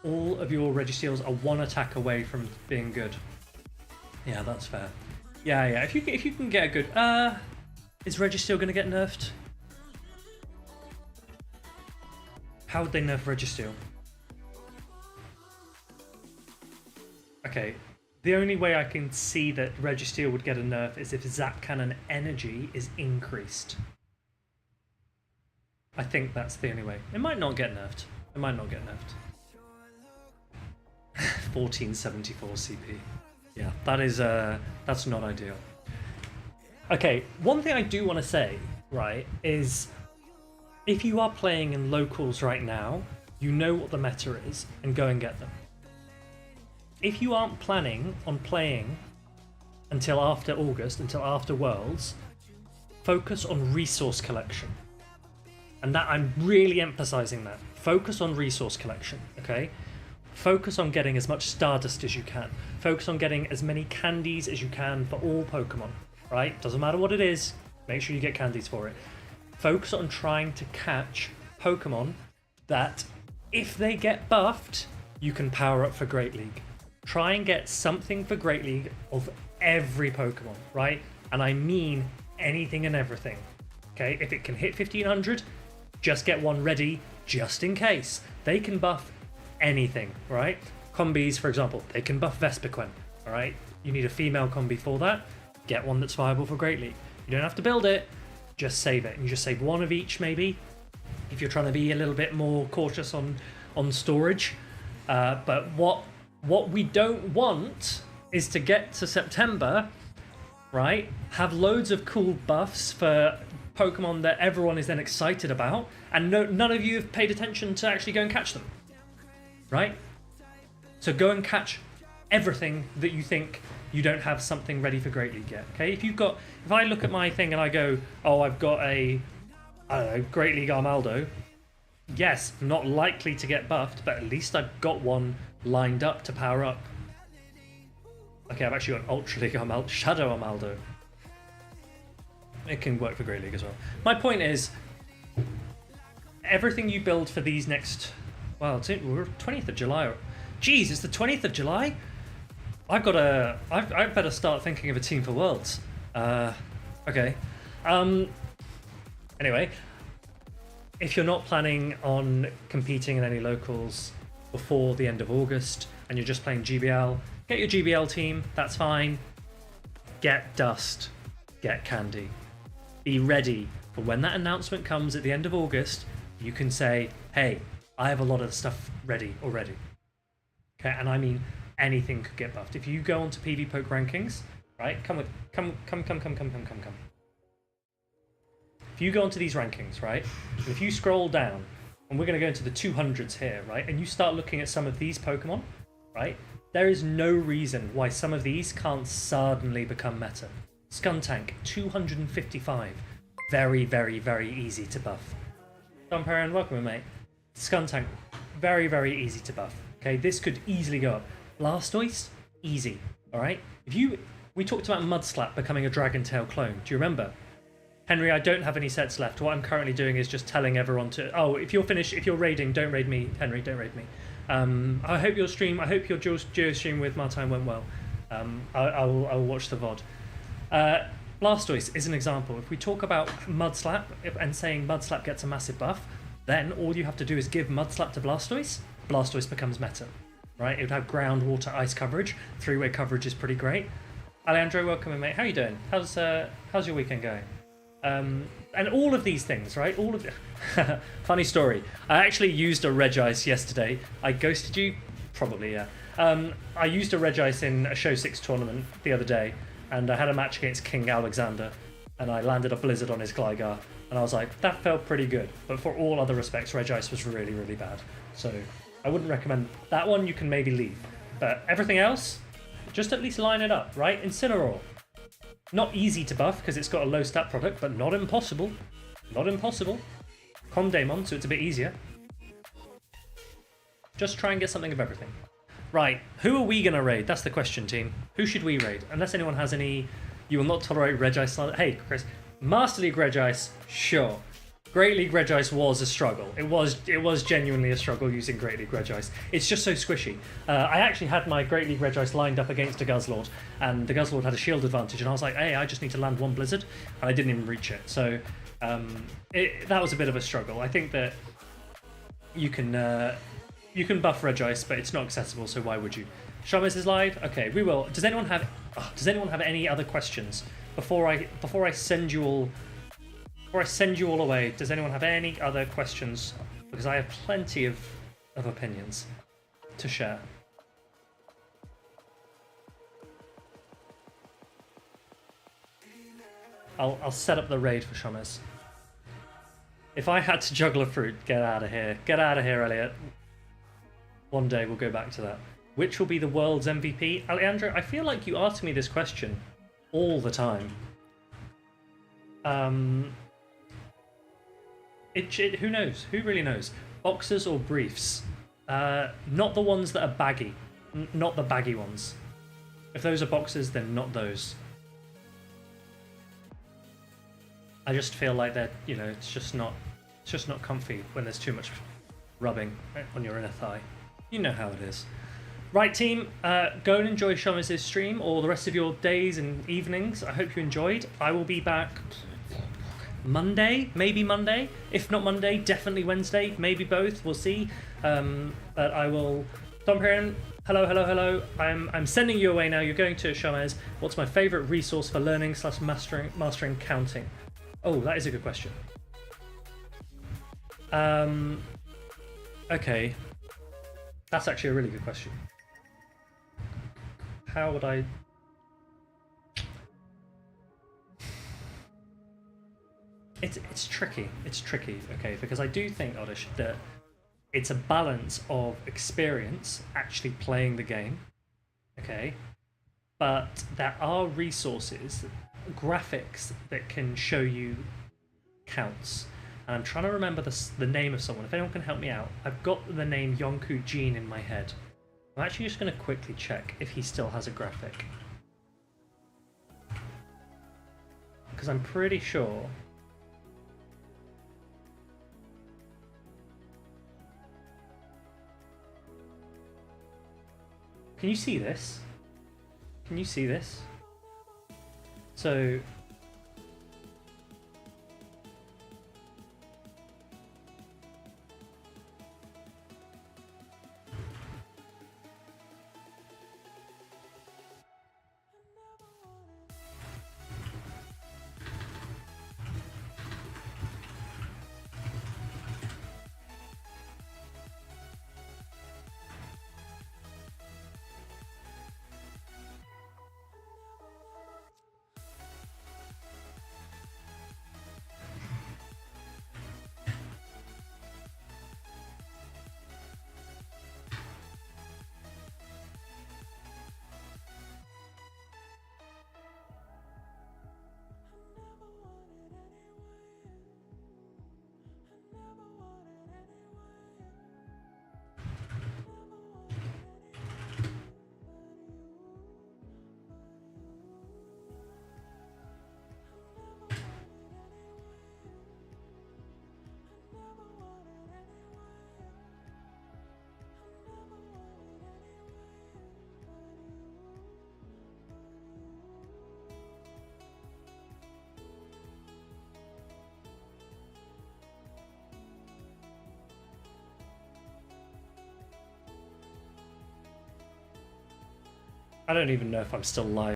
All of your Registeels are one attack away from being good. Yeah, that's fair. Yeah. If you can get a good, is Registeel gonna get nerfed? How would they nerf Registeel? Okay, the only way I can see that Registeel would get a nerf is if Zap Cannon energy is increased. I think that's the only way. It might not get nerfed. 1474 CP. Yeah, that's not ideal. Okay, one thing I do want to say, right, is if you are playing in locals right now, you know what the meta is, and go and get them. If you aren't planning on playing until after August, until after Worlds, focus on resource collection. And that, I'm really emphasizing that. Focus on resource collection, okay? Focus on getting as much Stardust as you can. Focus on getting as many candies as you can for all Pokemon, right? Doesn't matter what it is, make sure you get candies for it. Focus on trying to catch Pokemon that, if they get buffed, you can power up for Great League. Try and get something for Great League of every Pokemon, right? And I mean anything and everything, okay? If it can hit 1500, just get one ready just in case. They can buff anything, right? Combis, for example, they can buff Vespiquen, all right? You need a female combi for that. Get one that's viable for Great League. You don't have to build it, just save it. You just save one of each, maybe, if you're trying to be a little bit more cautious on storage. But what we don't want is to get to September, right? Have loads of cool buffs for Pokemon that everyone is then excited about, and none of you have paid attention to actually go and catch them, right? So go and catch everything that you think you don't have something ready for Great League yet, okay? If I look at my thing and I go, oh, I've got a, I don't know, Great League Armaldo, yes, not likely to get buffed, but at least I've got one lined up to power up. Okay, I've actually got Ultra League Armaldo, Shadow Armaldo. It can work for Great League as well. My point is, everything you build for these next Well, we're 20th of July. Jeez, it's the 20th of July? I better start thinking of a team for Worlds. Okay. Anyway, if you're not planning on competing in any locals before the end of August and you're just playing GBL, get your GBL team, that's fine. Get Dust, get Candy. Be ready for when that announcement comes at the end of August, you can say, hey, I have a lot of stuff ready already. Okay, and I mean anything could get buffed. If you go onto PvPoke rankings, right? Come. If you go onto these rankings, right? And if you scroll down, and we're going to go into the 200s here, right? And you start looking at some of these Pokemon, right? There is no reason why some of these can't suddenly become meta. Skuntank, 255. Very, very, very easy to buff. Don Perrin, welcome, mate. Skuntank, very, very easy to buff. Okay, this could easily go up. Blastoise, easy. All right. We talked about Mudslap becoming a Dragon Tail clone. Do you remember? Henry, I don't have any sets left. What I'm currently doing is just telling everyone to. Oh, if you're finished, if you're raiding, don't raid me, Henry. Don't raid me. I hope your Geo stream with Martine went well. I will watch the VOD. Blastoise is an example. If we talk about Mudslap and saying Mudslap gets a massive buff, then all you have to do is give Mudslap to Blastoise. Blastoise becomes meta, right? It would have ground, water, ice coverage. Three-way coverage is pretty great. Alejandro, welcome in, mate. How are you doing? How's your weekend going? And all of these things, right? All of funny story. I actually used a Regice yesterday. I ghosted you? Probably, yeah. I used a Regice in a Show 6 tournament the other day, and I had a match against King Alexander, and I landed a Blizzard on his Gligar, and I was like, that felt pretty good. But for all other respects, Regice was really, really bad. So I wouldn't recommend that one. You can maybe leave. But everything else, just at least line it up, right? Incineroar. Not easy to buff because it's got a low stat product, but not impossible. Not impossible. Condamon, so it's a bit easier. Just try and get something of everything. Right, who are we going to raid? That's the question, team. Who should we raid? Unless anyone has any... You will not tolerate Regice. Hey, Chris. Master League Regice, sure. Great League Regice was a struggle. It was genuinely a struggle using Great League Regice. It's just so squishy. I actually had my Great League Regice lined up against a Guzzlord, and the Guzzlord had a shield advantage, and I was like, hey, I just need to land one Blizzard, and I didn't even reach it. So that was a bit of a struggle. I think that you can buff Regice, but it's not accessible, so why would you? Shamas is live? Okay, we will. Does anyone have any other questions before I send you all away? Does anyone have any other questions? Because I have plenty of opinions to share. I'll set up the raid for Shamas. If I had to juggle a fruit, get out of here. Get out of here, Elliot. One day we'll go back to that. Which will be the world's MVP? Alejandro, I feel like you ask me this question all the time. Who knows? Who really knows? Boxers or briefs? Not the ones that are baggy. Not the baggy ones. If those are boxers, then not those. I just feel like they're, it's just not comfy when there's too much rubbing on your inner thigh. You know how it is. Right, team, go and enjoy Shamas' stream or the rest of your days and evenings. I hope you enjoyed. I will be back Monday, maybe Monday. If not Monday, definitely Wednesday, maybe both. We'll see. But I will. Dom Perrin, hello. I'm sending you away now. You're going to Shamas. What's my favourite resource for learning / mastering counting? Oh, that is a good question. Okay. That's actually a really good question. How would I... It's tricky. It's tricky, okay, because I do think, Oddish, that it's a balance of experience actually playing the game, okay, but there are resources, graphics that can show you counts. And I'm trying to remember the name of someone. If anyone can help me out. I've got the name Yonku Jin in my head. I'm actually just going to quickly check if he still has a graphic. Because I'm pretty sure... Can you see this? Can you see this? So I don't even know if I'm still live.